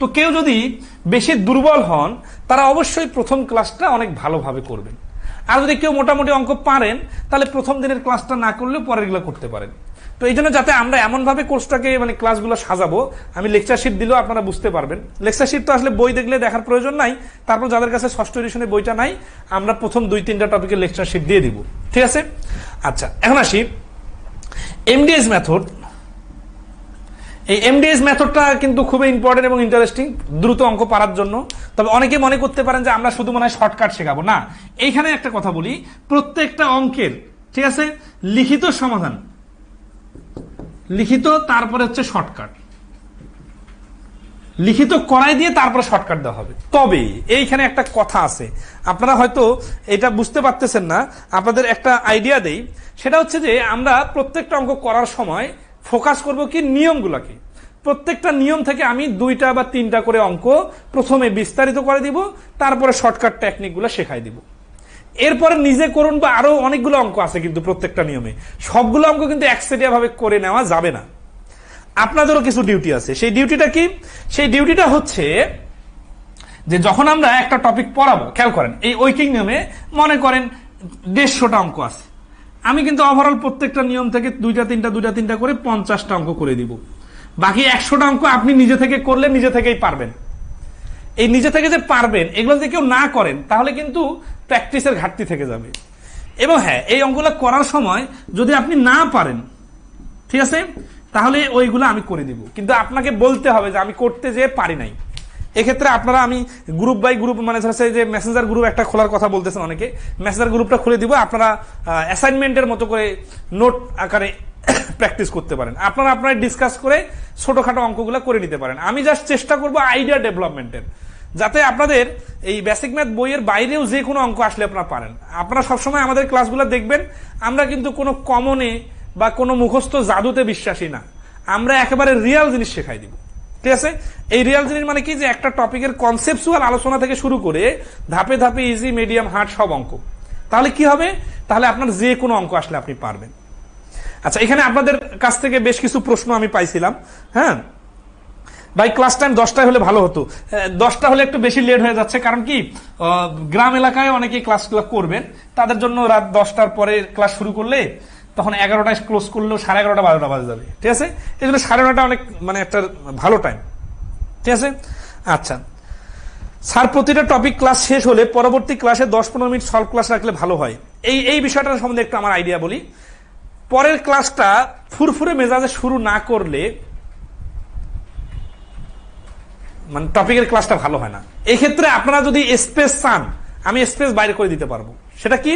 তো কেউ যদি বেশি দুর্বল হন, তারা অবশ্যই প্রথম ক্লাসটা অনেক ভালোভাবে করবেন। আর যদি কেউ মোটামুটি অঙ্ক পারেন, তাহলে প্রথম দিনের ক্লাসটা না করলেও পরেরগুলো করতে পারেন। তো এই জন্য যাতে আমরা এমনভাবে কোর্সটাকে মানে ক্লাসগুলো সাজাবো, আমি লেকচার শিট দিলেও আপনারা বুঝতে পারবেন। লেকচার শিট তো আসলে বই দেখলে দেখার প্রয়োজন নাই, তারপর যাদের কাছে ষষ্ঠ এডিশনের বইটা নাই, আমরা প্রথম 2-3টা টপিকের লেকচার শিট দিয়ে দিব, ঠিক আছে? আচ্ছা, এখন আসি এমডিএস মেথড। এই এমডিএস মেথডটা কিন্তু খুবই ইম্পর্টেন্ট এবং ইন্টারেস্টিং দ্রুত অঙ্ক পারার জন্য। তবে অনেকে মনে করতে পারেন যে আমরা শুধু মনে হয় শর্টকাট শেখাবো, না। এইখানে একটা কথা বলি, প্রত্যেকটা অঙ্কের, ঠিক আছে, লিখিত সমাধান, লিখিত তারপরে হচ্ছে শর্টকাট, লিখিত করাই দিয়ে তারপরে শর্টকাট দেওয়া হবে। তবে এইখানে একটা কথা আছে, আপনারা হয়তো এটা বুঝতে পারতেছেন না, আপনাদের একটা আইডিয়া দেই। সেটা হচ্ছে যে আমরা প্রত্যেকটা অঙ্ক করার সময় ফোকাস করব কি নিয়মগুলোকে। প্রত্যেকটা নিয়ম থেকে আমি 2টা বা 3টা করে অঙ্ক প্রথমে বিস্তারিত করে দিব, তারপরে শর্টকাট টেকনিকগুলো শেখাই দিব। এরপরে নিজে করুন, বা আরো অনেকগুলো অঙ্ক আছে কিন্তু প্রত্যেকটা নিয়মে, সবগুলো অঙ্ক কিন্তু একসেটিয়া ভাবে করে নেওয়া যাবে না। আপনাদেরও কিছু ডিউটি আছে। সেই ডিউটিটা কি? সেই ডিউটিটা হচ্ছে যে যখন আমরা একটা টপিক পড়াবো, খেয়াল করেন, এই ঐকিক নিয়মে মনে করেন 150টা অঙ্ক আছে, আমি কিন্তু ওভারঅল প্রত্যেকটা নিয়ম থেকে 2টা 3টা করে 50টা অঙ্ক করে দিব। বাকি 100টা অঙ্ক আপনি নিজে থেকে করলে নিজে থেকেই পারবেন। এই নিজে থেকে যে পারবেন, এগুলো যদি কেউ না করেন, তাহলে কিন্তু প্র্যাকটিসের ঘাটতি থেকে যাবে। এবং হ্যাঁ, এই অঙ্কগুলো করার সময় যদি আপনি না পারেন, ঠিক আছে, তাহলে ওইগুলো আমি করে দিব, কিন্তু আপনাকে বলতে হবে যে আমি করতে যেয়ে পারি নাই। এক্ষেত্রে আপনারা, আমি গ্রুপ বাই গ্রুপ, মানে হচ্ছে যে মেসেঞ্জার গ্রুপ একটা খোলার কথা বলতেছেন অনেকে, মেসেঞ্জার গ্রুপটা খুলে দিব, আপনারা অ্যাসাইনমেন্টের মতো করে নোট আকারে প্র্যাকটিস করতে পারেন। আপনারা ডিসকাস করে ছোটখাটো অঙ্কগুলো করে নিতে পারেন। আমি জাস্ট চেষ্টা করবো আইডিয়া ডেভেলপমেন্টের, যাতে আপনাদের এই বেসিক ম্যাথ বইয়ের বাইরেও যে কোনো অঙ্ক আসলে আপনারা পারেন। আপনারা সবসময় আমাদের ক্লাসগুলো দেখবেন, আমরা কিন্তু কোনো কমনে বা কোনো মুখস্থ জাদুতে বিশ্বাসী না, আমরা একেবারে রিয়াল জিনিস শেখাই দিব, ঠিক আছে? এই রিয়াল জিনিস মানে কি, যে একটা টপিকের কনসেপচুয়াল আলোচনা থেকে শুরু করে ধাপে ধাপে ইজি, মিডিয়াম, হার্ড সব অঙ্ক। তাহলে কি হবে? তাহলে আপনার যে কোনো অঙ্ক আসলে আপনি পারবেন। আচ্ছা, এখানে আপনাদের কাছ থেকে বেশ কিছু প্রশ্ন আমি পাইছিলাম। হ্যাঁ ভাই, ক্লাস টাইম 10টায় হলে ভালো হতো। 10টা হলে একটু বেশি লেট হয়ে যাচ্ছে, কারণ কি গ্রাম এলাকায় অনেকেই ক্লাসগুলো করবেন, তাদের জন্য রাত 10টার পরে ক্লাস শুরু করলে তখন 11টায় ক্লোজ করলেও 11:30 12টা বাজে যাবে, ঠিক আছে? এই জন্য 9:30 অনেক মানে একটা ভালো টাইম, ঠিক আছে? আচ্ছা স্যার, প্রতিটা টপিক ক্লাস শেষ হলে পরবর্তী ক্লাসে 10-15 মিনিট সলভ ক্লাস রাখলে ভালো হয়, এই বিষয়টা সম্বন্ধে একটু আমার আইডিয়া বলি। পরের ক্লাসটা ফুরফুরে মেজাজে শুরু না করলে মানে টপিকের ক্লাসটা ভালো হয় না। এই ক্ষেত্রে আপনারা যদি স্পেস চান, আমি স্পেস বাইরে করে দিতে পারবো। সেটা কি?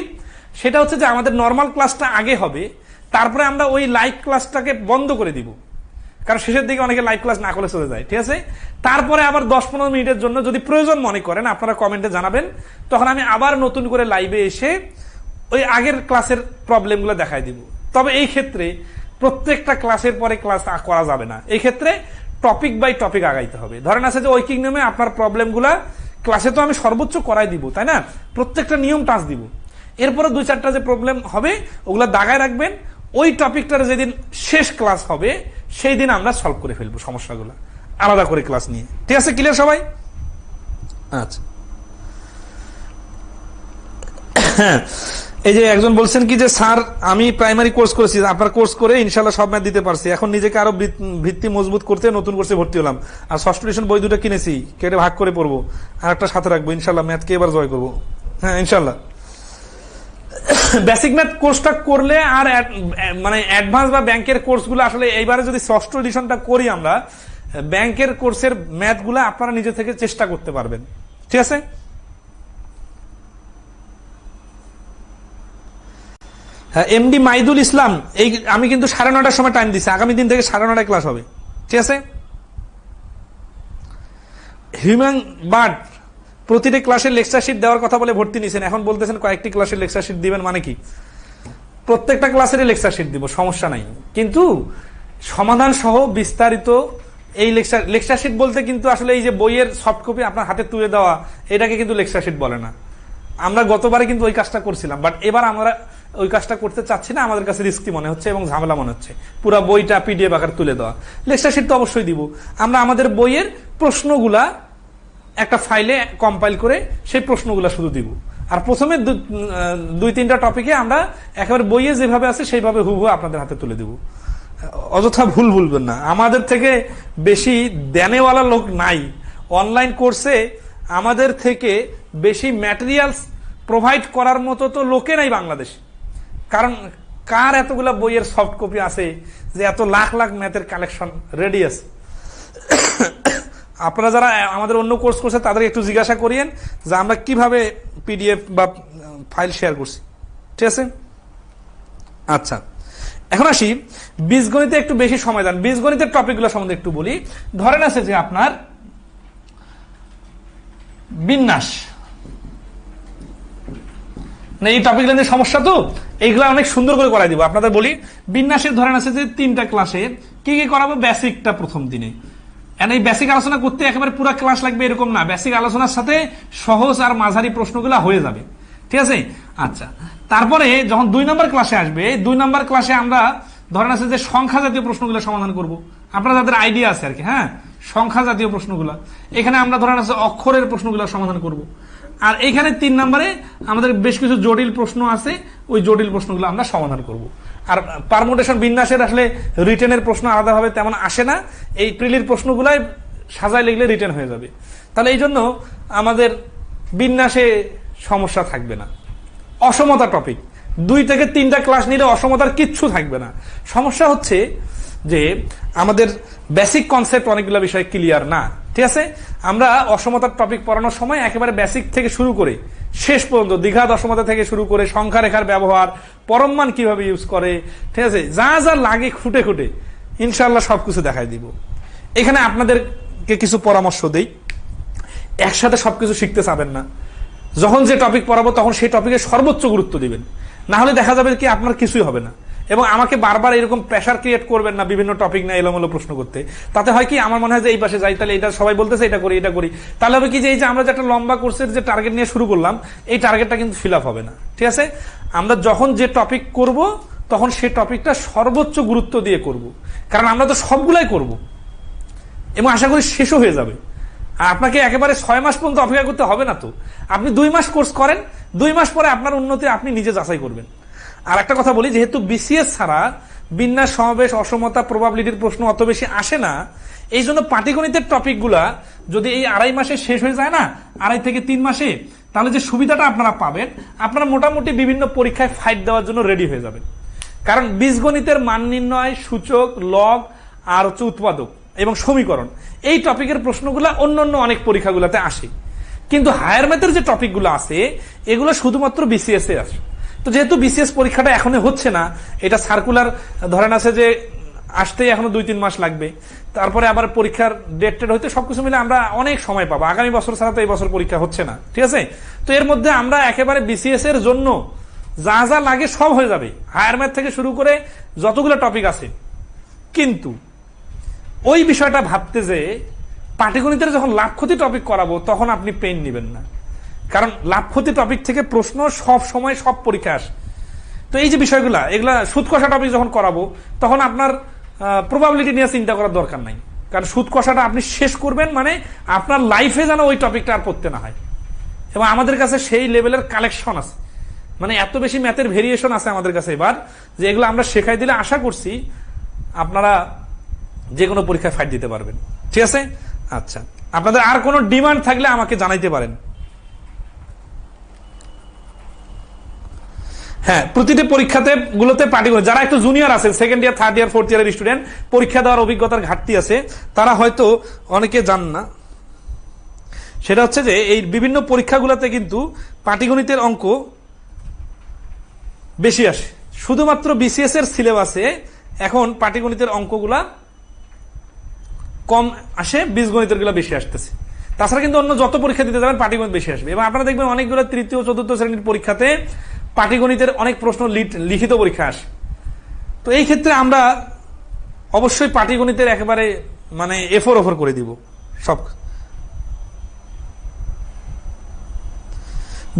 সেটা হচ্ছে যে আমাদের নর্মাল ক্লাসটা আগে হবে, তারপরে আমরা ওই লাইভ ক্লাসটাকে বন্ধ করে দিব, কারণ শেষের দিকে অনেকে লাইভ ক্লাস না করে চলে যায়, ঠিক আছে? তারপরে আবার 10-15 মিনিটের জন্য যদি প্রয়োজন মনে করেন, আপনারা কমেন্টে জানাবেন, তখন আমি আবার নতুন করে লাইভে এসে ওই আগের ক্লাসের প্রবলেমগুলো দেখাই দিব। তবে এই ক্ষেত্রে প্রত্যেকটা ক্লাসের পরে ক্লাস করা যাবে না, এই ক্ষেত্রে টপিক বাই টপিক আগাইতে হবে। ধরেন আছে যে ঐকিক নিয়মে আপনার প্রবলেমগুলা ক্লাসে তো আমি সর্বোচ্চ করাই দিব, তাই না? প্রত্যেকটা নিয়ম টাচ দিব, এরপরে 2-4টা যে প্রবলেম হবে ওগুলা দাগায় রাখবেন। ওই টপিকটার যেদিন শেষ ক্লাস হবে সেই দিন আমরা সলভ করে ফেলবো সমস্যাগুলো আলাদা করে ক্লাস নিয়ে, ঠিক আছে? ক্লিয়ার সবাই? আচ্ছা, এই যে একজন বলছেন কি যে স্যার আমি প্রাইমারি কোর্স করেছি, আপনার কোর্স করে ইনশাল্লাহ সব ম্যাথ দিতে পারছি, এখন নিজেকে আরো ভিত্তি মজবুত করতে নতুন কোর্সে ভর্তি হলাম, আর ষষ্ঠ এডিশন বই দুটো কিনেছি, কেটে ভাগ করে পড়বো, আর একটা সাথে রাখবো, ইনশাল্লাহ ম্যাথকে এবার জয় করবো। হ্যাঁ ইনশাল্লাহ। বেসিক ম্যাথ কোর্সটা করলে আর মানে অ্যাডভান্স বা ব্যাংকের কোর্সগুলো আসলে এইবারে যদি ষষ্ঠ এডিশনটা করি আমরা, ব্যাংকের কোর্সের ম্যাথগুলো আপনারা নিজে থেকে চেষ্টা করতে পারবেন। ঠিক আছে। হ্যাঁ, এমডি মাইদুল ইসলাম, এই আমি কিন্তু 9:30টার সময় টাইম দিচ্ছি, আগামী দিন থেকে 9:30টায় ক্লাস হবে। ঠিক আছে। হিউম্যান বার্ড প্রতিটি ক্লাসের লেকচার শিট দেওয়ার কথা বলে ভর্তি নিয়েছেন, এখন বলতেছেন কয়েকটি ক্লাসের লেকচার শিট দিবেন, মানে কি? প্রত্যেকটা ক্লাসেরই লেকচার শিট দিব, সমস্যা নাই, কিন্তু সমাধান সহ বিস্তারিত এই লেকচার শিট বলতে কিন্তু আসলে এই যে বইয়ের সফট কপি আপনার হাতে তুলে দেওয়া, এটাকে কিন্তু লেকচার শিট বলে না। আমরা গতবারে কিন্তু ওই কাজটা করছিলাম, বাট এবার আমরা ওই কাজটা করতে চাচ্ছি না, আমাদের কাছে রিস্কি মনে হচ্ছে এবং ঝামেলা মনে হচ্ছে পুরো বইটা পিডিএফ আকার তুলে দেওয়া। লেকচার শিট তো অবশ্যই দিব, আমরা আমাদের বইয়ের প্রশ্নগুলা একটা ফাইলে কম্পাইল করে সেই প্রশ্নগুলা শুধু দিব, আর প্রথমে 2-3টা টপিকে আমরা একেবারে বইয়ে যেভাবে আছে সেইভাবে হুবহু আপনাদের হাতে তুলে দিব। অযথা ভুল বলবেন না, আমাদের থেকে বেশি দেনেওয়ালা লোক নাই অনলাইন কোর্সে, আমাদের থেকে বেশি ম্যাটেরিয়ালস প্রোভাইড করার মতো তো লোকে নাই বাংলাদেশ। কারণ কার এতগুলা বইয়ের সফট কপি আছে যে এত লাখ লাখ ম্যাথের কালেকশন রেডি আছে? আপনারা যারা আমাদের অন্য কোর্স করছে তাদের একটু জিজ্ঞাসা করিয়েন যে আমরা কিভাবে পিডিএফ বা ফাইল শেয়ার করছি। ঠিক আছে। আচ্ছা, এখন আসি বীজগণিতে একটু বেশি সময় দেন, বীজগণিতের টপিকগুলো সম্বন্ধে একটু বলি। ধরেন আছে যে আপনার বিন্যাস, এই টপিকগুলো নিয়ে সমস্যা তো এইগুলো অনেক সুন্দর করে করাই দিব আপনাদের। বলি বিন্যাসের ধরেন আছে যে 3টা ক্লাসে কি কি করাবো, বেসিকটা প্রথম দিনে। এই বেসিক আলোচনা করতে একেবারে পুরো ক্লাস লাগবে এরকম না, বেসিক আলোচনার সাথে সহজ আর মাঝারি প্রশ্নগুলো হয়ে যাবে। ঠিক আছে। আচ্ছা, তারপরে যখন 2 নম্বর ক্লাসে আসবে, 2 নম্বর ক্লাসে আমরা ধরেন আছে যে সংখ্যা জাতীয় প্রশ্নগুলো সমাধান করব, আপনারা যাদের আইডিয়া আছে আর কি। হ্যাঁ, সংখ্যা জাতীয় প্রশ্নগুলো, এখানে আমরা ধরেন আছে অক্ষরের প্রশ্নগুলো সমাধান করব। আর এখানে 3 নম্বরে আমাদের বেশ কিছু জটিল প্রশ্ন আছে, ওই জটিল প্রশ্নগুলো আমরা সমাধান করব। আর পারমুটেশন বিন্যাসের আসলে রিটেনের প্রশ্ন আলাদাভাবে তেমন আসে না, এই প্রিলির প্রশ্নগুলাই সাজায় লিখলে রিটেন হয়ে যাবে। তাহলে এই জন্য আমাদের বিন্যাসে সমস্যা থাকবে না। অসমতা টপিক 2 থেকে 3টা ক্লাস নিলে অসমতার কিচ্ছু থাকবে না। সমস্যা হচ্ছে যে আমাদের বেসিক কনসেপ্ট অনেকগুলো বিষয় ক্লিয়ার না। ঠিক আছে। আমরা অসমতার টপিক পড়ানোর সময় একেবারে বেসিক থেকে শুরু করে শেষ পর্যন্ত দ্বিঘাত অসমতা থেকে শুরু করে সংখ্যা রেখার ব্যবহার, পরম মান কিভাবে ইউজ করে, ঠিক আছে, যা যা লাগে খুঁটে খুঁটে ইনশাল্লাহ সবকিছু দেখাই দিব। এখানে আপনাদেরকে কিছু পরামর্শ দেই, একসাথে সবকিছু শিখতে চাবেন না। যখন যে টপিক পড়াবো তখন সেই টপিকে সর্বোচ্চ গুরুত্ব দিবেন, না হলে দেখা যাবে কি আপনার কিছুই হবে না। এবং আমাকে বারবার এরকম প্রেশার ক্রিয়েট করবেন না বিভিন্ন টপিক না এলোমেলো প্রশ্ন করতে। তাতে হয় কি, আমার মনে হয় যে এই পাশে যাই, তাহলে এটা সবাই বলতেছে এটা করি এটা করি, তাহলে হবে কি যে এই যে আমরা যে একটা লম্বা কোর্সের যে টার্গেট নিয়ে শুরু করলাম, এই টার্গেটটা কিন্তু ফিল আপ হবে না। ঠিক আছে। আমরা যখন যে টপিক করব তখন সেই টপিকটা সর্বোচ্চ গুরুত্ব দিয়ে করব, কারণ আমরা তো সবগুলাই করব এবং আশা করি শেষও হয়ে যাবে। আর আপনাকে একেবারে 6 মাস পর্যন্ত অপেক্ষা করতে হবে না তো, আপনি 2 মাস কোর্স করেন, 2 মাস পরে আপনার উন্নতি আপনি নিজে যাচাই করবেন। আর একটা কথা বলি, যেহেতু বিসিএস ছাড়া বিন্যাস, সমাবেশ, অসমতা, প্রবাবিলিটির প্রশ্ন অত বেশি আসে না, এই জন্য পাটিগণিতের টপিকগুলা যদি এই 2.5 মাসে শেষ হয়ে যায় না, 2.5 থেকে 3 মাসে, তাহলে যে সুবিধাটা আপনারা পাবেন, আপনারা মোটামুটি বিভিন্ন পরীক্ষায় ফাইট দেওয়ার জন্য রেডি হয়ে যাবেন। কারণ বীজগণিতের মান নির্ণয়, সূচক, লগ আর হচ্ছে উৎপাদক এবং সমীকরণ, এই টপিকের প্রশ্নগুলা অন্যান্য অনেক পরীক্ষাগুলোতে আসে, কিন্তু হায়ার ম্যাথের যে টপিকগুলো আছে এগুলো শুধুমাত্র বিসিএস এ আসে। তো যেহেতু বিসিএস পরীক্ষাটা এখনো হচ্ছে না, এটা সার্কুলার ধরেন আছে যে আসতেই এখনো 2-3 মাস লাগবে, তারপরে আবার পরীক্ষার ডেট হইতে সবকিছু মিলে আমরা অনেক সময় পাবো। আগামী বছর ছাড়া তো এই বছর পরীক্ষা হচ্ছে না। ঠিক আছে। তো এর মধ্যে আমরা একেবারে বিসিএস এর জন্য যা যা লাগে সব হয়ে যাবে, হায়ার ম্যাথ থেকে শুরু করে যতগুলো টপিক আছে। কিন্তু ওই বিষয়টা ভাবতে যে পাটিগণিতের যখন লাভ ক্ষতি টপিক করাবো তখন আপনি পেন নেবেন না, কারণ লাভ ক্ষতি টপিক থেকে প্রশ্ন সব সময় সব পরীক্ষা আসে। তো এই যে বিষয়গুলা, এগুলা সুদ কষা টপিক যখন করাবো তখন আপনার প্রবাবিলিটি নিয়ে চিন্তা করার দরকার নাই, কারণ সুদ কষাটা আপনি শেষ করবেন মানে আপনার লাইফে যেন ওই টপিকটা আর পড়তে না হয়। এবং আমাদের কাছে সেই লেভেলের কালেকশন আছে, মানে এত বেশি ম্যাথের ভেরিয়েশন আছে আমাদের কাছে এবার, যে এগুলো আমরা শেখাই দিলে আশা করছি আপনারা যে কোনো পরীক্ষায় ফাইট দিতে পারবেন। ঠিক আছে, আচ্ছা, আপনাদের আর কোনো ডিমান্ড থাকলে আমাকে জানাইতে পারেন। হ্যাঁ, প্রতিটি পরীক্ষাতে গুলোতে পাটিগণিত, যারা একটু জুনিয়র আছেন, second year, third year, fourth ইয়ারের স্টুডেন্ট, পরীক্ষা দেওয়ার অভিজ্ঞতার ঘাটতি আছে, তারা হয়তো অনেকে জান না, সেটা হচ্ছে যে এই বিভিন্ন পরীক্ষাগুলোতে কিন্তু পাটিগণিতের অঙ্ক বেশি আসে। শুধুমাত্র বিসিএস এর সিলেবাসে এখন পাটিগণিতের অঙ্কগুলা কম আসে, বীজগণিতের গুলা বেশি আসতেছে। তাছাড়া কিন্তু অন্য যত পরীক্ষা দিতে যাবেন পাটিগণিত বেশি আসবে। এবং আপনারা দেখবেন অনেকগুলো তৃতীয় চতুর্থ শ্রেণীর পরীক্ষাতে পাটিগণিতের অনেক প্রশ্ন লিখিত পরীক্ষা আসে। তো এই ক্ষেত্রে আমরা অবশ্যই পাটিগণিতের একেবারে মানে এফোর ওফর করে দিব সব।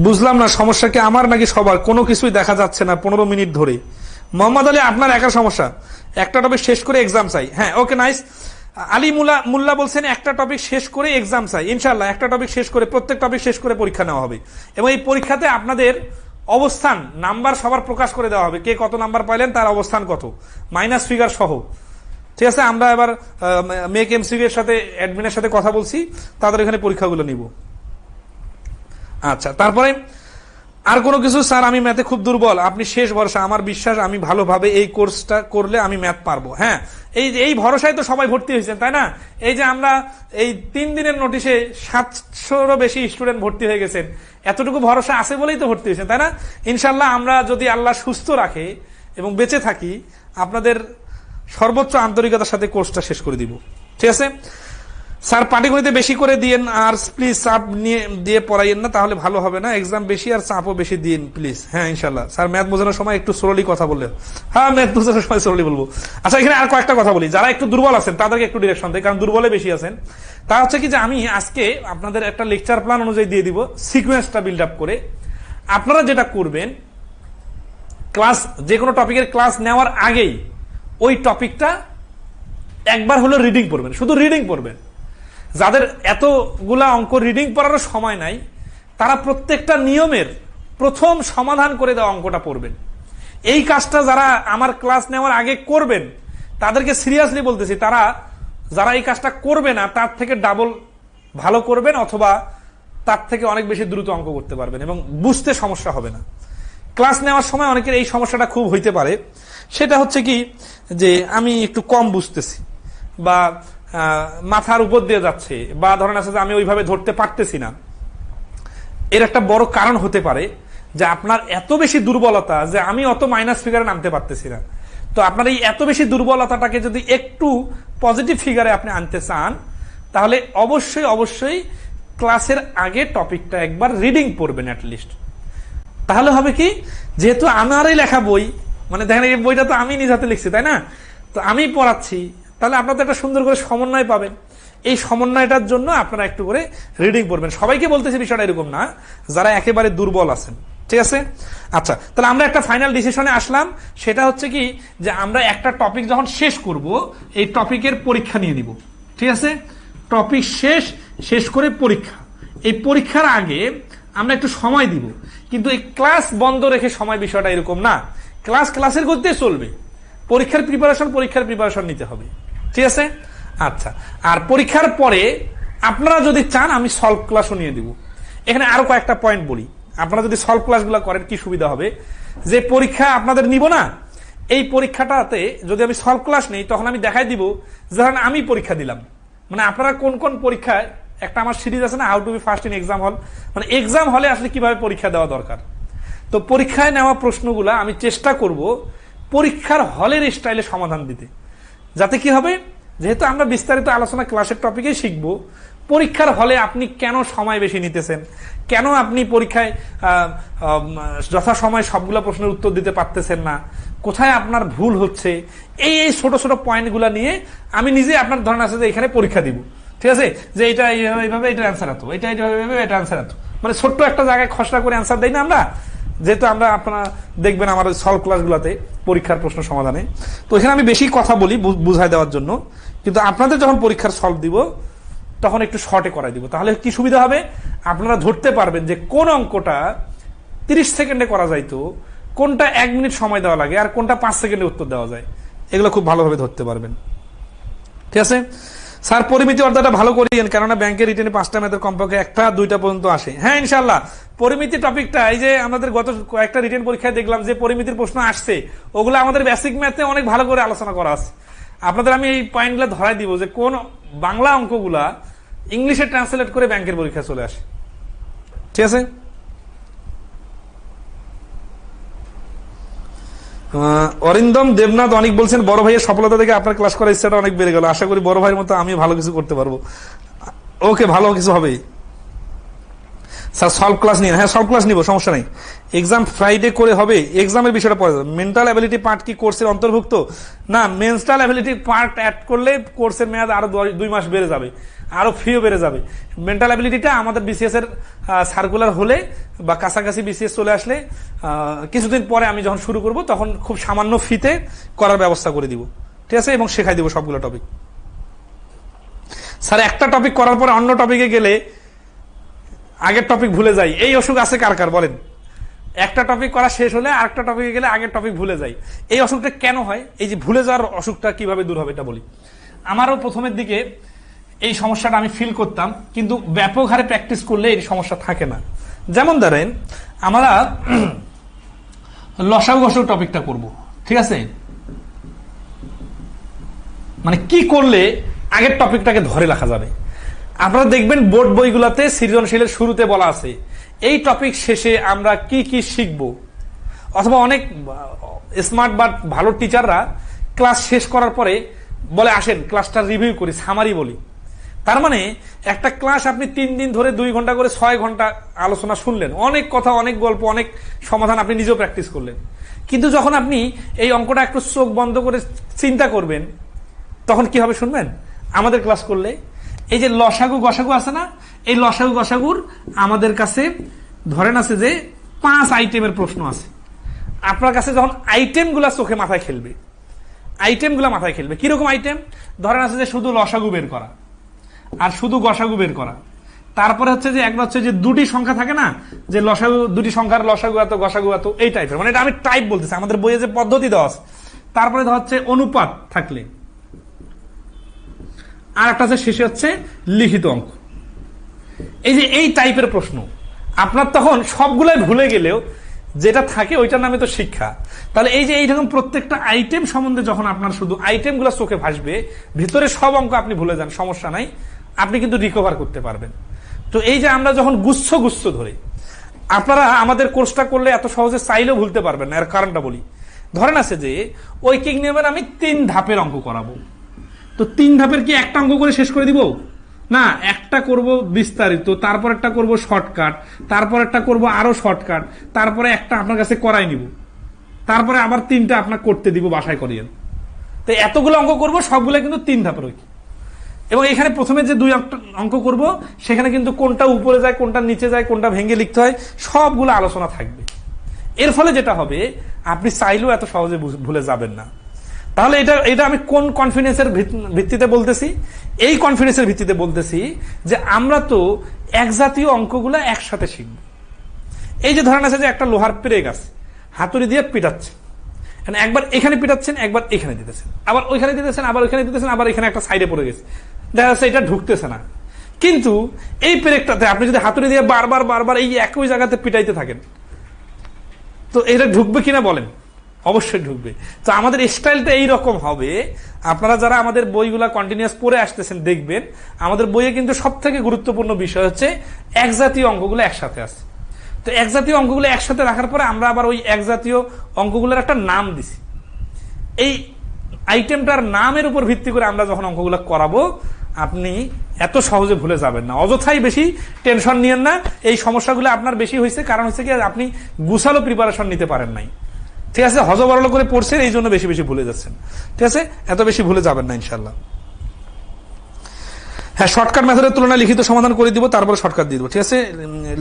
বুঝলাম না, সমস্যা কি আমার নাকি সবার? কোনো কিছুই দেখা যাচ্ছে না 15 মিনিট ধরে। মোহাম্মদ আলী, আপনার একা সমস্যা, একটা টপিক শেষ করে এক্সাম চাই। হ্যাঁ, ওকে, নাইস। আলী মুল্লা বলছেন একটা টপিক শেষ করে এক্সাম চাই। ইনশাল্লাহ একটা টপিক শেষ করে, প্রত্যেক টপিক শেষ করে পরীক্ষা নেওয়া হবে। এবং এই পরীক্ষাতে আপনাদের অবস্থান নাম্বার সবার প্রকাশ করে দেওয়া হবে, কে কত নাম্বার পাইলেন, তার অবস্থান কত, মাইনাস ফিগার সহ। ঠিক আছে, আমরা এবার মেক এমসিকিউ এর সাথে অ্যাডমিনের সাথে কথা বলছি, তাদের এখানে পরীক্ষাগুলো নিব। আচ্ছা, তারপরে আর কোনো কিছু? স্যার আমি ম্যাথে খুব দুর্বল, আপনি শেষ ভরসা, আমার বিশ্বাস আমি ভালোভাবে এই কোর্সটা করলে আমি ম্যাথ পারবো। হ্যাঁ, এই ভরসায় তো সবাই ভর্তি হয়েছেন, তাই না? এই যে আমরা এই 3 দিনের নোটিশে 700-রও বেশি স্টুডেন্ট ভর্তি হয়ে গেছেন, এতটুকু ভরসা আছে বলেই তো ভর্তি হয়েছেন, তাই না? ইনশাল্লাহ আমরা যদি আল্লাহ সুস্থ রাখে এবং বেঁচে থাকি, আপনাদের সর্বোচ্চ আন্তরিকতার সাথে কোর্সটা শেষ করে দিব। ঠিক আছে স্যার, পাটিগণিতে বেশি করে দিয়েন, আর প্লিজ চাপ নিয়ে দিয়ে পড়াইয়েন না, তাহলে ভালো হবে না। এক্সাম বেশি আর চাপও বেশি দিন প্লিজ। হ্যাঁ, ইনশাল্লাহ। স্যার, ম্যাথ বোঝানোর সময় একটু স্লোলি কথা বললে। হ্যাঁ, ম্যাথ বোঝানোর সময় স্লোলি বলবো। আচ্ছা, এখানে আর কয়েকটা কথা বলি, যারা একটু দুর্বল আছেন তাদেরকে একটু ডিরেকশন দেয়, কারণ দুর্বলে বেশি আছেন। তা হচ্ছে কি যে আমি আজকে আপনাদের একটা লেকচার প্ল্যান অনুযায়ী দিয়ে দিব, সিকোয়েন্সটা বিল্ড আপ করে। আপনারা যেটা করবেন, ক্লাস যে কোনো টপিকের ক্লাস নেওয়ার আগেই ওই টপিকটা একবার হলো রিডিং পড়বেন, শুধু রিডিং পড়বেন। যাদের এতগুলা অঙ্ক রিডিং পড়ারও সময় নাই, তারা প্রত্যেকটা নিয়মের প্রথম সমাধান করে দেওয়া অঙ্কটা পড়বেন। এই কাজটা যারা আমার ক্লাস নেওয়ার আগে করবেন, তাদেরকে সিরিয়াসলি বলতেছি, তারা যারা এই কাজটা করবে না তার থেকে ডাবল ভালো করবেন, অথবা তার থেকে অনেক বেশি দ্রুত অঙ্ক করতে পারবেন এবং বুঝতে সমস্যা হবে না। ক্লাস নেওয়ার সময় অনেকের এই সমস্যাটা খুব হইতে পারে, সেটা হচ্ছে কি যে আমি একটু কম বুঝতেছি, বা মাথার উপর দিয়ে যাচ্ছে, বা ধরেন আছে যে আমি ওইভাবে ধরতে পারতেছি না। এর একটা বড় কারণ হতে পারে যে আপনার এত বেশি দুর্বলতা যে আমি অত মাইনাস ফিগারে নামতে পারতেছি না। তো আপনার এই এত বেশি দুর্বলতাটাকে যদি একটু পজিটিভ ফিগারে আপনি আনতে চান, তাহলে অবশ্যই অবশ্যই ক্লাসের আগে টপিকটা একবার রিডিং পড়বেন অ্যাটলিস্ট। তাহলে হবে কি, যেহেতু আমারই লেখা বই, মানে দেখেন এই বইটা তো আমি নিজ হাতে লিখছি, তাই না? তো আমি পড়াচ্ছি, তাহলে আপনাদের একটা সুন্দর করে সমন্বয় পাবেন। এই সমন্বয়টার জন্য আপনারা একটু করে রিডিং পড়বেন। সবাইকে বলতেছি বিষয়টা এরকম না, যারা একেবারে দুর্বল আছেন। ঠিক আছে, আচ্ছা, তাহলে আমরা একটা ফাইনাল ডিসিশনে আসলাম, সেটা হচ্ছে কি যে আমরা একটা টপিক যখন শেষ করব, এই টপিকের পরীক্ষা নিয়ে নিব। ঠিক আছে, টপিক শেষ করে পরীক্ষা। এই পরীক্ষার আগে আমরা একটু সময় দিব, কিন্তু এই ক্লাস বন্ধ রেখে সময় বিষয়টা এরকম না। ক্লাসের গতিতে চলবে, পরীক্ষার প্রিপারেশন নিতে হবে। ঠিক আছে, আচ্ছা। আর পরীক্ষার পরে আপনারা যদি চান আমি সলভ ক্লাসও নিয়ে দিব। এখানে আরো কয়েকটা পয়েন্ট বলি, আপনারা যদি সলভ ক্লাসগুলো করেন কি সুবিধা হবে, যে পরীক্ষা আপনাদের নিব না, এই পরীক্ষাটাতে যদি আমি সলভ ক্লাস নেই, তখন আমি দেখাই দিব ধরেন আমি পরীক্ষা দিলাম, মানে আপনারা কোন কোন পরীক্ষায়, একটা আমার সিরিজ আছে না, how to be first in exam hall, মানে এক্সাম হলে আসলে কিভাবে পরীক্ষা দেওয়া দরকার। তো পরীক্ষায় নেওয়া প্রশ্নগুলা আমি চেষ্টা করব পরীক্ষার হলের স্টাইলে সমাধান দিতে, যাতে কি হবে, যেহেতু আমরা বিস্তারিত আলোচনা ক্লাসের টপিকেই শিখব, পরীক্ষার হলে আপনি কেন সময় বেশি নিতেছেন, কেন আপনি পরীক্ষায় যথাসময়ে সবগুলো প্রশ্নের উত্তর দিতে পারতেছেন না, কোথায় আপনার ভুল হচ্ছে, এই ছোট ছোট পয়েন্টগুলো নিয়ে আমি নিজে আপনার ধরেন আছে যে এখানে পরীক্ষা দিব। ঠিক আছে, যে এটা এইভাবে এটার অ্যান্সার হতো, এটা এটা অ্যান্সার হতো, মানে ছোট্ট একটা জায়গায় খসড়া করে অ্যান্সার দেই না আমরা, যেহেতু আমরা আপনারা দেখবেন আমার সলভ ক্লাসগুলোতে পরীক্ষার প্রশ্ন সমাধানে, তো এখানে আমি বেশি কথা বলি বুঝাই দেওয়ার জন্য, কিন্তু আপনাদের যখন পরীক্ষার সলভ দিব তখন একটু শর্টে করাই দিব। তাহলে কি সুবিধা হবে, আপনারা ধরতে পারবেন যে কোন অঙ্কটা 30 সেকেন্ডে করা যাইতো, কোনটা 1 মিনিট সময় দেওয়া লাগে আর কোনটা 5 সেকেন্ডে উত্তর দেওয়া যায়, এগুলো খুব ভালোভাবে ধরতে পারবেন। ঠিক আছে স্যার, পরিমিতি অর্থাৎটা ভালো করিয়েন, কেননা ব্যাংকের রিটেনে 5টা ম্যাথের কমপক্ষে 1টা 2টা পর্যন্ত আসে। হ্যাঁ ইনশাল্লাহ, পরিমিতি টপিকটা এই যে আমাদের গত কয়েকটা রিটেন পরীক্ষায় দেখলাম যে পরিমিতির প্রশ্ন আসছে, ওগুলো আমাদের বেসিক ম্যাথে অনেক ভালো করে আলোচনা করা আছে। আপনাদের আমি এই পয়েন্টগুলো ধরাই দিব যে কোন বাংলা অঙ্কগুলা ইংলিশে ট্রান্সলেট করে ব্যাংকের পরীক্ষা চলে আসে। ঠিক আছে, অরিন্দম দেবনাথ অনেক বলছেন বড় ভাইয়ের সফলতা থেকে আপনার ক্লাস করার ইচ্ছাটা অনেক বেড়ে গেল, আশা করি বড় ভাইয়ের মতো আমি ভালো কিছু করতে পারবো। ওকে, ভালো কিছু হবে স্যার। সলভ ক্লাস নিন, হ্যাঁ সলভ ক্লাস নিব, সমস্যা নাই। এক্সাম ফ্রাইডে করে হবে, এক্সামের বিষয়টা পড়ে যাবে। মেন্টাল অ্যাবিলিটি পার্ট কি কোর্সের অন্তর্ভুক্ত? না, মেন্টাল অ্যাবিলিটি পার্ট অ্যাড করলে কোর্সের মেয়াদ আরো 2 মাস বেড়ে যাবে, আরো ফিও বেড়ে যাবে। মেন্টাল অ্যাবিলিটিটা আমাদের বিসিএস এর সার্কুলার হলে বা কাছাকাছি বিসিএস চলে আসলে কিছুদিন পরে আমি যখন শুরু করব তখন খুব সামান্য ফিতে করার ব্যবস্থা করে দিব। ঠিক আছে, এবং শেখাই দিব সবগুলো টপিক। স্যার, একটা টপিক করার পর অন্য টপিকে গেলে আগের টপিক ভুলে যাই, এই অসুখ আছে কার কার বলেন? একটা টপিক করা শেষ হলে আরেকটা টপিকে গেলে আগের টপিক ভুলে যাই, এই অসুখটা কেন হয়? এই যে ভুলে যাওয়ার অসুখটা কিভাবে দূর হবে এটা বলি। আমারও প্রথমের দিকে এই সমস্যাটা আমি ফিল করতাম, কিন্তু ব্যাপক হারে প্র্যাকটিস করলে এই সমস্যা থাকে না। যেমন ধরেন আমরা লসাগু গসাগু টপিকটা করব, ঠিক আছে, মানে কি করলে আগের টপিকটাকে ধরে রাখা যাবে। আপনারা দেখবেন বোর্ড বইগুলোতে সৃজনশীলের শুরুতে বলা আছে এই টপিক শেষে আমরা কি কি শিখব, অথবা অনেক স্মার্ট বা ভালো টিচাররা ক্লাস শেষ করার পরে বলে আসেন ক্লাসটা রিভিউ করি, সামারি বলি। তার মানে একটা ক্লাস আপনি 3 দিন ধরে 2 ঘন্টা করে 6 ঘন্টা আলোচনা শুনলেন, অনেক কথা, অনেক গল্প, অনেক সমাধান আপনি নিজেও প্র্যাকটিস করলেন। কিন্তু যখন আপনি এই অঙ্কটা একটু চোখ বন্ধ করে চিন্তা করবেন তখন কি হবে শুনবেন? আমাদের ক্লাস করলে এই যে লসাগু গসাগু আছে না, এই লসাগু গসাগুর আমাদের কাছে ধরেন আছে যে 5 আইটেমের প্রশ্ন আছে। আপনার কাছে যখন আইটেমগুলা চোখে মাথায় খেলবে, আইটেমগুলা মাথায় খেলবে, কিরকম আইটেম? ধরেন আছে যে শুধু লসাগু বের করা আর শুধু গসাগু বের করা, তারপরে হচ্ছে যে একটা হচ্ছে যে 2টি সংখ্যা থাকে না, যে লসাগু 2টি সংখ্যার লসাগু এত গসাগু এত, এই টাইপের, মানে এটা আমি টাইপ বলতেছি, আমাদের বইয়ে যে পদ্ধতি দেওয়া আছে। তারপরে হচ্ছে অনুপাত থাকলে, আর একটা আছে শেষে হচ্ছে লিখিত অঙ্ক। এই যে এই টাইপের প্রশ্ন আপনার তখন সবগুলাই ভুলে গেলেও যেটা থাকে ওইটার নামে তো শিক্ষা। তাহলে এই যে এইরকম প্রত্যেকটা আইটেম সম্বন্ধে যখন আপনার শুধু আইটেমগুলো চোখে ভাসবে, ভিতরে সব অঙ্ক আপনি ভুলে যান, সমস্যা নাই, আপনি কিন্তু রিকভার করতে পারবেন। তো এই যে আমরা যখন গুচ্ছ গুচ্ছ ধরে, আপনারা আমাদের কোর্সটা করলে এত সহজে চাইলেও ভুলতে পারবেন না। এর কারণটা বলি, ধরেন আছে যে ঐকিক নিয়মের আমি 3 ধাপের অঙ্ক করাবো, তো 3 ধাপের কি একটা অঙ্ক করে শেষ করে দিব? না, একটা করব বিস্তারিত, তারপর একটা করব শর্টকাট, তারপর একটা করব আরো শর্টকাট, তারপরে একটা আপনার কাছে করাই নিব, তারপরে আবার 3টা আপনার করতে দিব, বাসায় করিয়েন। তো এতগুলো অঙ্ক করব, সবগুলো কিন্তু 3 ধাপের ঐকিক। এবং এখানে প্রথমে যে 2 অঙ্ক করব সেখানে কিন্তু কোনটা উপরে যায়, কোনটা নিচে যায়, কোনটা ভেঙে লিখতে হয়, সবগুলো আলোচনা থাকবে। এর ফলে যেটা হবে, আপনি চাইলেও এত সহজে ভুলে যাবেন না। তাহলে এটা আমি কোন কনফিডেন্সের ভিত্তিতে বলতেছি? এই কনফিডেন্সের ভিত্তিতে বলতেছি যে আমরা তো এক জাতীয় অঙ্কগুলো একসাথে শিখব। এই যে ধরেন আছে যে একটা লোহার পেরেক আছে, হাতুড়ি দিয়ে পিটাচ্ছে, একবার এখানে পিটাচ্ছেন, একবার এখানে দিতেছেন, আবার ওইখানে দিতেছেন, আবার ওইখানে দিতেছেন, আবার এখানে একটা সাইডে পড়ে গেছে, দেখা যাচ্ছে এটা ঢুকতেছে না। কিন্তু এই পেরেকটাতে আপনি যদি হাতুড়ি দিয়ে বারবার বারবার এই একই জায়গাতে পিটাইতে থাকেন, তো এটা ঢুকবে কিনা বলেন? অবশ্যই ঢুকবে। তো আমাদের স্টাইলটা এইরকম হবে। আপনারা যারা আমাদের বইগুলা কন্টিনিউয়াস পড়ে আসতেছেন দেখবেন আমাদের বইয়ে কিন্তু সব থেকে গুরুত্বপূর্ণ বিষয় হচ্ছে এক জাতীয় অঙ্কগুলো একসাথে আছে। তো এক জাতীয় অঙ্কগুলো একসাথে রাখার পরে আমরা আবার ওই এক জাতীয় অঙ্কগুলোর একটা নাম দিছি। এই আইটেমটার নামের উপর ভিত্তি করে আমরা যখন অঙ্কগুলো করাবো, আপনি এত সহজে ভুলে যাবেন না। অযথাই বেশি টেনশন নিয়েন না। এই সমস্যাগুলো আপনার বেশি হয়েছে, কারণ হচ্ছে কি আপনি গুছালো প্রিপারেশন নিতে পারেন নাই। ঠিক আছে, হজবরল করে পড়ছেন, এই জন্য বেশি বেশি ভুলে যাচ্ছেন। ঠিক আছে, এত বেশি ভুলে যাবেন না ইনশাল্লাহ। হ্যাঁ, শর্টকাট মেথডের তুলনায় লিখিত সমাধান করে দিব, তারপরে শর্টকাট দিয়ে দিব। ঠিক আছে,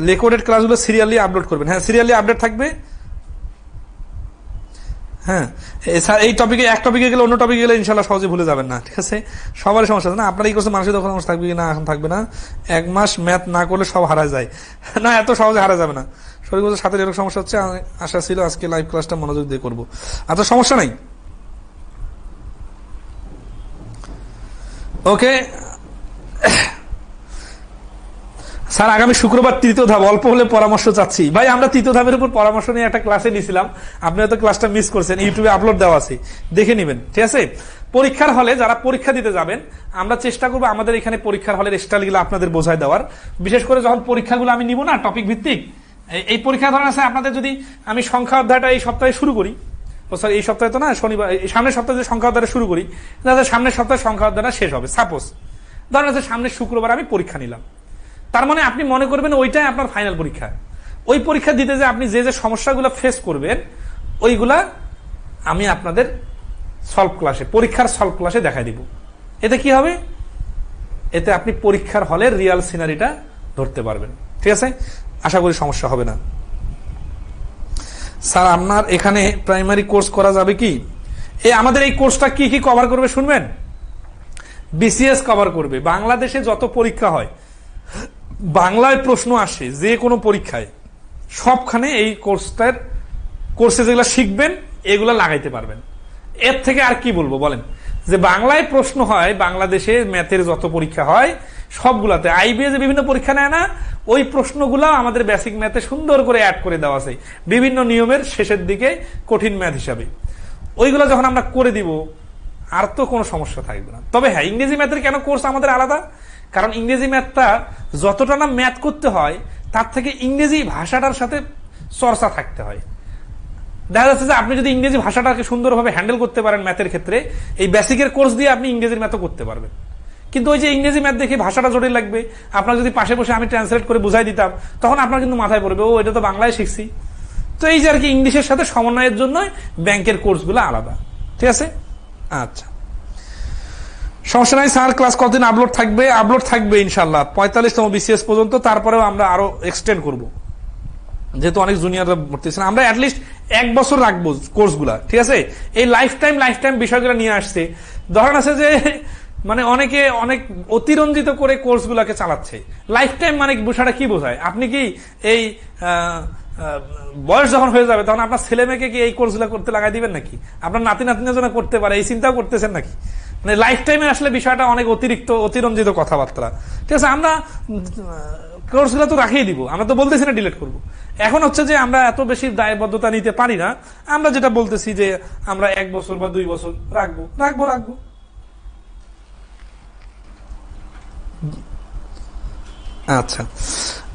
রেকর্ডেড ক্লাসগুলো সিরিয়ালি আপলোড করবেন। হ্যাঁ, সিরিয়ালি আপডেট থাকবে। হ্যাঁ স্যার এই টপিকে এক টপিকে গেলে অন্য টপিকে গেলে ইনশাল্লাহ সহজে ভুলে যাবেন না, ঠিক আছে? সবারই সমস্যা আছে না, আপনার এই কোর্সে মানুষের দখল থাকবে কি না এখন থাকবে না, 1 মাস ম্যাথ না করলে সব হারা যায় না, এত সহজে হারা যাবে না। শরীর সাথে এরকম সমস্যা হচ্ছে, আশা ছিল আজকে লাইভ ক্লাসটা মনোযোগ দিয়ে করবো। আচ্ছা সমস্যা নাই, ওকে স্যার। আগামী শুক্রবার 3য় ধাপ, অল্প হলে পরামর্শ চাচ্ছি। ভাই আমরা 3য় ধাপের উপর পরামর্শ নিয়ে একটা ক্লাসে নিয়েছিলাম, আপনি হয়তো ক্লাসটা মিস করছেন, ইউটিউবে আপলোড দেওয়া আছে, দেখে নেবেন, ঠিক আছে? পরীক্ষার হলে যারা পরীক্ষা দিতে যাবেন, আমরা চেষ্টা করবো আমাদের এখানে পরীক্ষার হলের স্টাইলগুলো আপনাদের বোঝায় দেওয়ার। বিশেষ করে যখন পরীক্ষাগুলো আমি নিব না টপিক ভিত্তিক, এই পরীক্ষা ধরেন আছে আপনাদের, যদি আমি সংখ্যা অধ্যায়টা এই সপ্তাহে শুরু করি, স্যার এই সপ্তাহে তো না, শনিবার সামনের সপ্তাহে যে সংখ্যা অধ্যায়টা শুরু করি, সামনের সপ্তাহে সংখ্যা অধ্যায়টা শেষ হবে, সাপোজ ধরেন আছে সামনের শুক্রবার আমি পরীক্ষা নিলাম, তার মানে আপনি মনে করবেন ওইটাই আপনার ফাইনাল পরীক্ষা। ওই পরীক্ষা দিতে যে আপনি যে যে সমস্যাগুলো ফেস করবেন ওইগুলা আমি আপনাদের সলভ ক্লাসে, পরীক্ষার সলভ ক্লাসে দেখাই দিব। এতে কি হবে, এতে আপনি পরীক্ষার হলের রিয়াল সিনারিটা ধরতে পারবেন, ঠিক আছে? আশা করি সমস্যা হবে না। স্যার আপনার এখানে প্রাইমারি কোর্স করা যাবে কি? আমাদের এই কোর্সটা কি কি কভার করবে শুনবেন? বিসিএস কভার করবে, বাংলাদেশে যত পরীক্ষা হয়, বাংলায় প্রশ্ন আসে যে কোনো পরীক্ষায়, সবখানে এই কোর্সে যেগুলো শিখবেন এগুলো লাগাইতে পারবেন। এর থেকে আর কি বলবো বলেন, যে বাংলায় প্রশ্ন হয়, বাংলাদেশে ম্যাথের যত পরীক্ষা হয় সবগুলাতে, আইবিএ যে বিভিন্ন পরীক্ষা নেয় না, ওই প্রশ্নগুলো আমাদের বেসিক ম্যাথে সুন্দর করে অ্যাড করে দেওয়া আছে বিভিন্ন নিয়মের শেষের দিকে কঠিন ম্যাথ হিসাবে। ওইগুলো যখন আমরা করে দিব আর তো কোনো সমস্যা থাকবে না। তবে হ্যাঁ, ইংরেজি ম্যাথের কেন কোর্স আমাদের আলাদা, কারণ ইংরেজি ম্যাথটা যতটা না ম্যাথ করতে হয়, তার থেকে ইংরেজি ভাষাটার সাথে চর্চা থাকতে হয়। দেখা যাচ্ছে যে আপনি যদি ইংরেজি ভাষাটাকে সুন্দরভাবে হ্যান্ডেল করতে পারেন ম্যাথের ক্ষেত্রে, এই বেসিকের কোর্স দিয়ে আপনি ইংরেজির ম্যাথও করতে পারবেন। কিন্তু ওই যে ইংরেজি ম্যাথ দেখে ভাষাটা জটিল লাগবে, আপনার যদি পাশে বসে আমি ট্রান্সলেট করে বুঝাই দিতাম, তখন আপনার কিন্তু মাথায় পড়বে ও এটা তো বাংলায় শিখছি। তো এই যে আর কি ইংলিশের সাথে সমন্বয়ের জন্য ব্যাংকের কোর্সগুলো আলাদা, ঠিক আছে? আচ্ছা সমস্যা নাই স্যার। ক্লাস কতদিন আপলোড থাকবে? আপলোড থাকবে ইনশাল্লাহ 45তম বিসিএস পর্যন্ত, তারপরেও আমরা আরো এক্সটেন্ড করব, যেহেতু অনেক জুনিয়ররা ভর্তি হচ্ছেন। আমরা অ্যাটলিস্ট 1 বছর রাখবো কোর্সগুলা, ঠিক আছে? এই লাইফ টাইম বিষয়গুলো নিয়ে আসছে। ধরেন আছে যে মানে অনেকে অনেক অতিরঞ্জিত করে কোর্সগুলাকে চালাচ্ছে। লাইফ টাইম মানে বিষয়টা কি বোঝায়? আপনি কি এই বয়স যখন হয়ে যাবে তখন আপনার ছেলে মেয়েকে কি এই কোর্সগুলো করতে লাগাই দিবেন নাকি? আপনার নাতি নাতনির জন্য করতে পারে এই চিন্তাও করতেছেন নাকি? মানে লাইফ টাইমে আসলে বিষয়টা অনেক অতিরঞ্জিত কথাবার্তা, ঠিক আছে? আমরা কোর্সগুলো তো রাখিয়ে দিব, আমরা তো বলতেছি না ডিলিট করব। এখন হচ্ছে যে আমরা এত বেশি দায়বদ্ধতা নিতে পারি না, আমরা যেটা বলতেছি যে আমরা 1 বছর বা 2 বছর রাখবো। আচ্ছা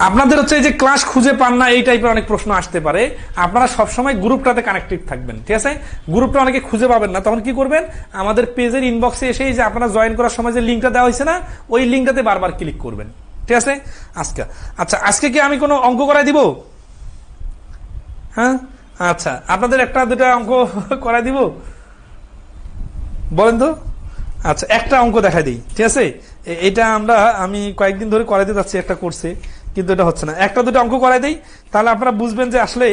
আপনাদের হচ্ছে যে ক্লাস খুঁজে পান না এই টাইপের অনেক প্রশ্ন আসতে পারে, আপনারা সবসময় গ্রুপটাতে কানেক্টেড থাকবেন, ঠিক আছে? গ্রুপটা অনেকে খুঁজে পাবেন না, তখন কি করবেন, আমাদের পেজের ইনবক্সে এসে যে আপনারা জয়েন করার সময় যে লিঙ্কটা দেওয়া হয়েছে না, ওই লিঙ্কটাতে বারবার ক্লিক করবেন, ঠিক আছে? আচ্ছা আজকে কি আমি কোনো অঙ্ক করাই দিব? হ্যাঁ আচ্ছা, আপনাদের 1-2টা অঙ্ক করাই দিব, বলেন তো? আচ্ছা একটা অঙ্ক দেখাই দিই, ঠিক আছে? এটা আমি কয়েকদিন ধরে করাইতে যাচ্ছি একটা কোর্সে, কিন্তু এটা হচ্ছে না। 1-2টা অঙ্ক করাই দিই, তাহলে আপনারা বুঝবেন যে আসলে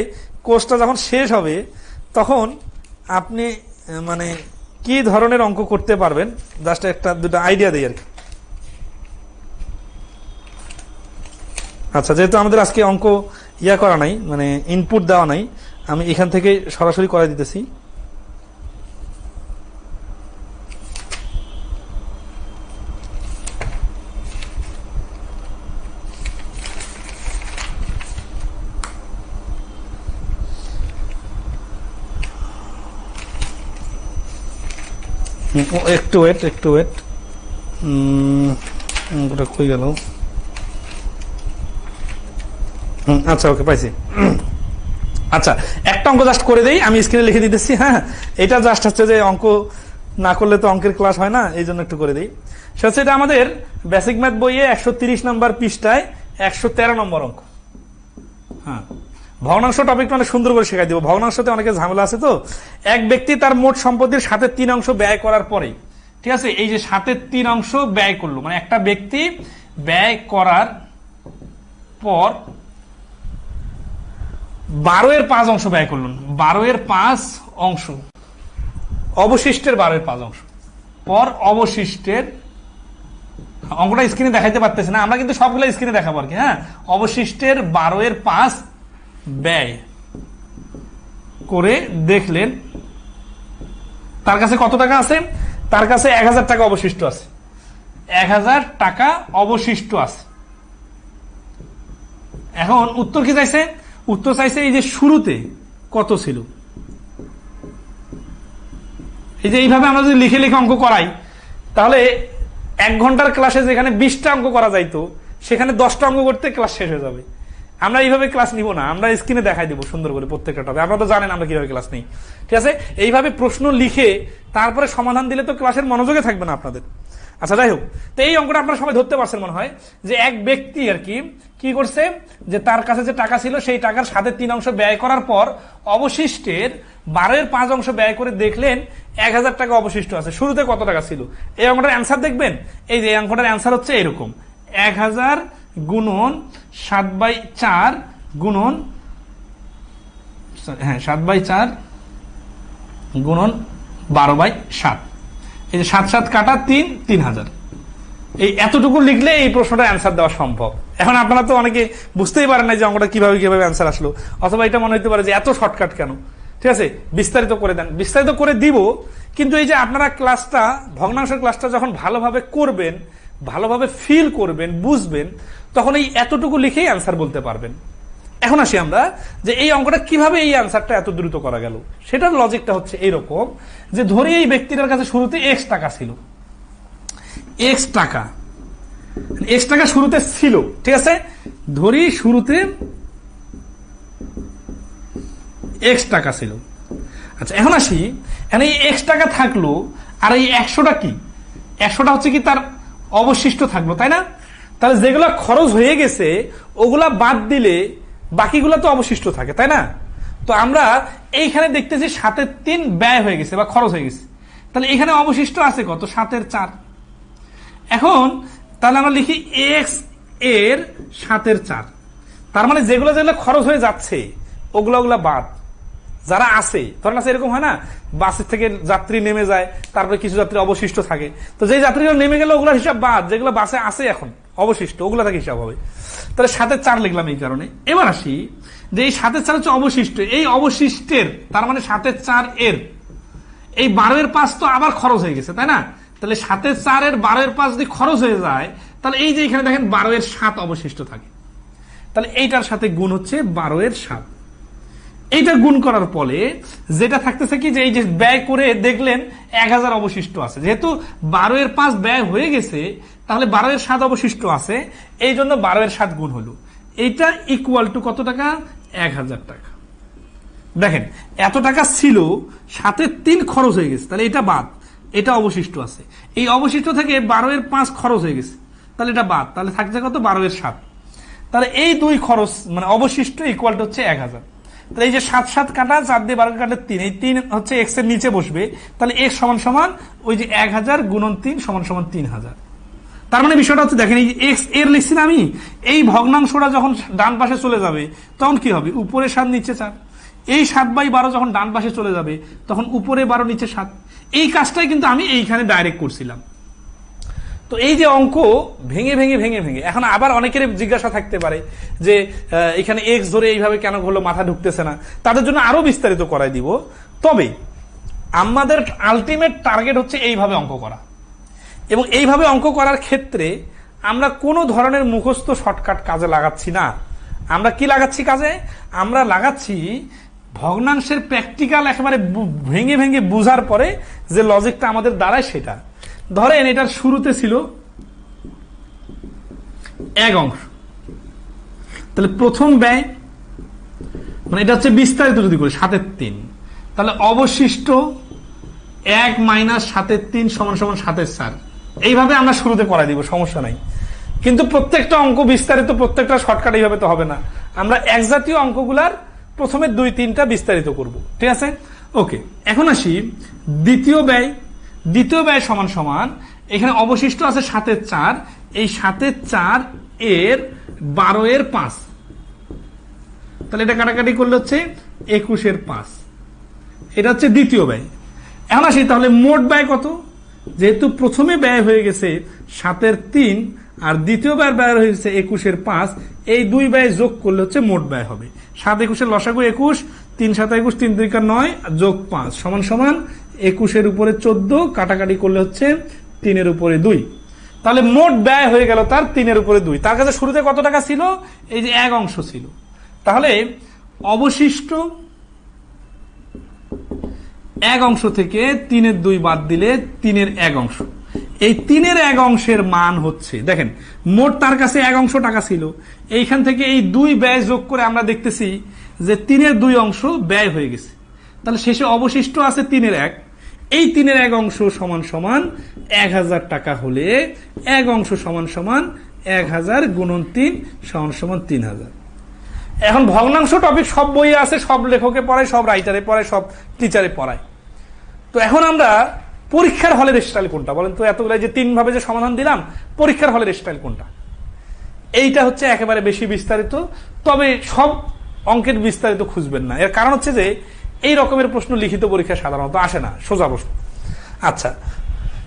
কোর্সটা যখন শেষ হবে তখন আপনি মানে কি ধরনের অঙ্ক করতে পারবেন, জাস্ট 1-2টা আইডিয়া দিই আর কি। আচ্ছা যেহেতু আমাদের আজকে অঙ্ক করা নাই, মানে ইনপুট দেওয়া নাই, আমি এখান থেকে সরাসরি করাই দিতেছি। একটু ওয়েট ওটা কই গেল? আচ্ছা ওকে পাইছি। আচ্ছা একটা অঙ্ক জাস্ট করে দেই, আমি স্ক্রিনে লিখে দিতেছি। হ্যাঁ এটা জাস্ট হচ্ছে যে অঙ্ক না করলে তো অঙ্কের ক্লাস হয় না, এই জন্য একটু করে দিই। সে হচ্ছে এটা আমাদের বেসিক ম্যাথ বইয়ে 130 নম্বর পৃষ্ঠায় 113 নম্বর অঙ্ক। হ্যাঁ ভগ্নাংশ টপিকটা অনেক সুন্দর করে শেখাই দিব। ভগ্নাংশতে অনেকে ঝামেলা আছে তো। এক ব্যক্তি তার মোট সম্পত্তির 7/3 অংশ ব্যয় করার পরে, ঠিক আছে, এই যে 7/3 অংশ ব্যয় করলো, মানে একটা ব্যক্তি ব্যয় করার পর 12/5 অংশ ব্যয় করলেন, 12/5 অংশ অবশিষ্টের 12/5 পর অবশিষ্টের, অঙ্কটা স্ক্রিনে দেখাইতে পারতেছি না, আমরা কিন্তু সবগুলো স্ক্রিনে দেখাবো আর কি। হ্যাঁ, অবশিষ্টের 12/5 ব্যয় করে দেখলেন তার কাছে কত টাকা আছে, তার কাছে 1000 টাকা অবশিষ্ট আছে, 1000 টাকা অবশিষ্ট আছে। এখন উত্তর কি চাইছে, উত্তর চাইছে এই যে শুরুতে কত ছিল। এই যে এইভাবে আমরা যদি লিখে লিখে অঙ্ক করাই, তাহলে 1 ঘন্টার ক্লাসে যেখানে 20টা অঙ্ক করা যাইতো সেখানে 10টা অঙ্ক করতে ক্লাস শেষ হয়ে যাবে। আমরা এইভাবে ক্লাস নিব না, আমরা স্ক্রিনে দেখাই দিব সুন্দর করে প্রত্যেকটা টপিক। আপনারা তো জানেন আমরা কিভাবে ক্লাস নিই, ঠিক আছে। এইভাবে প্রশ্ন লিখে তারপরে সমাধান দিলে তো ক্লাসের মনোযোগে থাকবে না আপনাদের। আচ্ছা, যাই হোক, তো এই অঙ্কটা আপনারা সবাই ধরতে পারছেন মনে হয়, যে এক ব্যক্তি আর কি করছে, যে তার কাছে যে টাকা ছিল সেই টাকার 3/7 ব্যয় করার পর অবশিষ্টের 12/5 ব্যয় করে দেখলেন 1000 টাকা অবশিষ্ট আছে। শুরুতে কত টাকা ছিল? এই অঙ্কটার অ্যান্সার দেখবেন, এই যে অঙ্কটার অ্যান্সার হচ্ছে এরকম, 1000 গুণন 7/4 গুণন 7/4 গুণন 12/7, এই যে 7 কাটা 3, 3000। এই এতটুকু লিখলে এই প্রশ্নটা অ্যান্সার দেওয়া সম্ভব। এখন আপনারা তো অনেকে বুঝতেই পারেন না যে অঙ্কটা কিভাবে অ্যান্সার আসলো, অথবা এটা মনে হতে পারে যে এত শর্টকাট কেন। ঠিক আছে, বিস্তারিত করে দেন, বিস্তারিত করে দিব। কিন্তু এই যে আপনারা ক্লাসটা, ভগ্নাংশের ক্লাসটা যখন ভালোভাবে করবেন, ভালোভাবে ফিল করবেন, বুঝবেন, তখন এই এতটুকু লিখেই অ্যান্সার বলতে পারবেন। এখন আসি আমরা যে এই অঙ্কটা কিভাবে এই অ্যান্সারটা এত দ্রুত করা গেল। সেটার লজিকটা হচ্ছে এইরকম, যে ধরি এই ব্যক্তিটার কাছে শুরুতে এক্স টাকা ছিল, এক্স টাকা শুরুতে ছিল, ঠিক আছে। ধরি শুরুতে এক্স টাকা ছিল। আচ্ছা, এখন আসি, এই এক্স টাকা থাকলো, আর এই 100টা কি, 100টা হচ্ছে কি তার অবশিষ্ট থাকলো, তাই না? তাহলে যেগুলো খরচ হয়ে গেছে ওগুলা বাদ দিলে বাকিগুলো তো অবশিষ্ট থাকে, তাই না? তো আমরা এইখানে দেখতেছি 7/3 ব্যয় হয়ে গেছে বা খরচ হয়ে গেছে, তাহলে এখানে অবশিষ্ট আছে কত? 7/4। এখন তাহলে আমরা লিখি এক্স এর 7/4, তার মানে যেগুলো যেগুলো খরচ হয়ে যাচ্ছে ওগুলা বাদ, যারা আছে, ধরেন আছে এরকম হয় না, বাসের থেকে যাত্রী নেমে যায়, তারপরে কিছু যাত্রী অবশিষ্ট থাকে, তো যে যাত্রীগুলো নেমে গেলে ওগুলোর হিসাব বাদ, যেগুলো বাসে আছে এখন অবশিষ্ট ওগুলো থেকে হিসাব হবে। তাহলে 7/4 লিখলাম এই কারণে। এবার আসি যে এই 7/4 হচ্ছে অবশিষ্ট, এই অবশিষ্টের তার মানে 7/4 এর এই 12/5 তো আবার খরচ হয়ে গেছে, তাই না? তাহলে 7/4 এর 12/5 যদি খরচ হয়ে যায়, তাহলে এই যে এখানে দেখেন 12/7 অবশিষ্ট থাকে, তাহলে এইটার সাথে গুণ হচ্ছে 12/7। এইটা গুণ করার পরে যেটা থাকতেছে কি, যে এই যে ব্যয় করে দেখলেন 1000 অবশিষ্ট আছে, যেহেতু 12/5 ব্যয় হয়ে গেছে, তাহলে 12/7 অবশিষ্ট আছে, এই জন্য 12/7 গুণ হলো। এইটা ইকুয়াল টু কত টাকা? 1000 টাকা। দেখেন এত টাকা ছিল, 7/3 খরচ হয়ে গেছে, তাহলে এটা বাদ, এটা অবশিষ্ট আছে। এই অবশিষ্ট থেকে 12/5 খরচ হয়ে গেছে, তাহলে এটা বাদ, তাহলে থাকছে কত? 12/7। তাহলে এই দুই খরচ মানে অবশিষ্ট ইকুয়াল টু হচ্ছে 1000। তাহলে এই যে 7 কাটা 4 দিয়ে 12 কাটলে 3, এই 3 হচ্ছে এক্স এর নিচে বসবে, তাহলে এক্স সমান সমান ওই যে 1000 গুণন 3 সমান সমান 3000। তার মানে বিষয়টা হচ্ছে, দেখেন এই এক্স এর লিখছি না আমি, এই ভগ্নাংশটা যখন ডান পাশে চলে যাবে তখন কি হবে? উপরে 7 নিচে 4। এই 7/12 যখন ডান পাশে চলে যাবে তখন উপরে 12 নিচে 7। এই কাজটাই কিন্তু আমি এইখানে ডাইরেক্ট করছিলাম। তো এই যে অঙ্ক ভেঙে ভেঙে ভেঙে ভেঙে, এখন আবার অনেকের জিজ্ঞাসা থাকতে পারে যে এখানে এক্স ধরে এইভাবে কেন হলো, মাথা ঢুকতেছে না, তাদের জন্য আরো বিস্তারিত করাই দিব। তবে আমাদের আলটিমেট টার্গেট হচ্ছে এইভাবে অঙ্ক করা, এবং এইভাবে অঙ্ক করার ক্ষেত্রে আমরা কোনো ধরনের মুখস্থ শর্টকাট কাজে লাগাচ্ছি না। আমরা কি লাগাচ্ছি কাজে? আমরা লাগাচ্ছি ভগ্নাংশের প্র্যাকটিক্যাল, একেবারে ভেঙে ভেঙে বুঝার পরে যে লজিকটা আমাদের দাঁড়ায় সেটা। ধরেন এটার শুরুতে ছিল 1 অংশ, তাহলে প্রথম ব্যয় মানে এটা হচ্ছে বিস্তারিত যদি করি 7/3, তাহলে অবশিষ্ট 1 - 7/3 সমান সমান 7/4। এইভাবে আমরা শুরুতে করাই দিব, সমস্যা নাই। কিন্তু প্রত্যেকটা অঙ্ক বিস্তারিত, প্রত্যেকটা শর্টকাট এইভাবে তো হবে না। আমরা এক জাতীয় অঙ্কগুলার প্রথমে 2-3টা বিস্তারিত করব, ঠিক আছে? ওকে, এখন আসি দ্বিতীয় ব্যয়। দ্বিতীয় ব্যয় সমান সমান এখানে অবশিষ্ট আছে 7/4, এই 7/4 এর 12/5, তাহলে এটা কাটাকাটি করলে হচ্ছে 21/5। এটা হচ্ছে দ্বিতীয় ব্যয়। এখন আসি তাহলে মোট ব্যয় কত, যেহেতু প্রথমে ব্যয় হয়ে গেছে 7-এর 3 আর দ্বিতীয়বার ব্যয় হয়েছে 21-এর 5, এই দুই ব্যয় যোগ করলে হচ্ছে মোট ব্যয় হবে। 7-21-এর লসাগু 21, 3-7-21, 3-3-9 যোগ 5 সমান সমান 21-এর উপরে 14, কাটাকাটি করলে হচ্ছে 3-এর উপরে 2। তাহলে মোট ব্যয় হয়ে গেল তার 3-এর উপরে 2। তার কাছে শুরুতে কত টাকা ছিল, এই যে 1 অংশ ছিল। তাহলে অবশিষ্ট 1 অংশ থেকে 3-এর 2 বাদ দিলে 3-এর 1 অংশ, এই 3-এর 1 অংশের মান হচ্ছে, দেখেন মোট তার কাছে 1 অংশ টাকা ছিল, এইখান থেকে এই 2 ব্যয় যোগ করে আমরা দেখতেছি যে 3-এর 2 অংশ ব্যয় হয়ে গেছে। তাহলে শেষে অবশিষ্ট আছে 3-এর 1, এই 3-এর 1 অংশ সমান সমান 1000 টাকা হলে 1 অংশ সমান সমান 1000 গুণন 3 সমান সমান 3000। এখন ভগ্নাংশ টপিক সব বইয়ে আছে, সব লেখকে পড়ায়, সব রাইটারে পড়ায়, সব টিচারে পড়ায়। তো এখন আমরা পরীক্ষার হলের স্টাইল কোনটা বলেন তো, এতগুলো যে 3 ভাবে যে সমাধান দিলাম, পরীক্ষার হলের স্টাইল কোনটা? এইটা হচ্ছে একেবারে বেশি বিস্তারিত, তবে সব অঙ্কের বিস্তারিত খুঁজবেন না। এর কারণ হচ্ছে যে এই রকমের প্রশ্ন লিখিত পরীক্ষা সাধারণত আসে না, সোজা প্রশ্ন। আচ্ছা,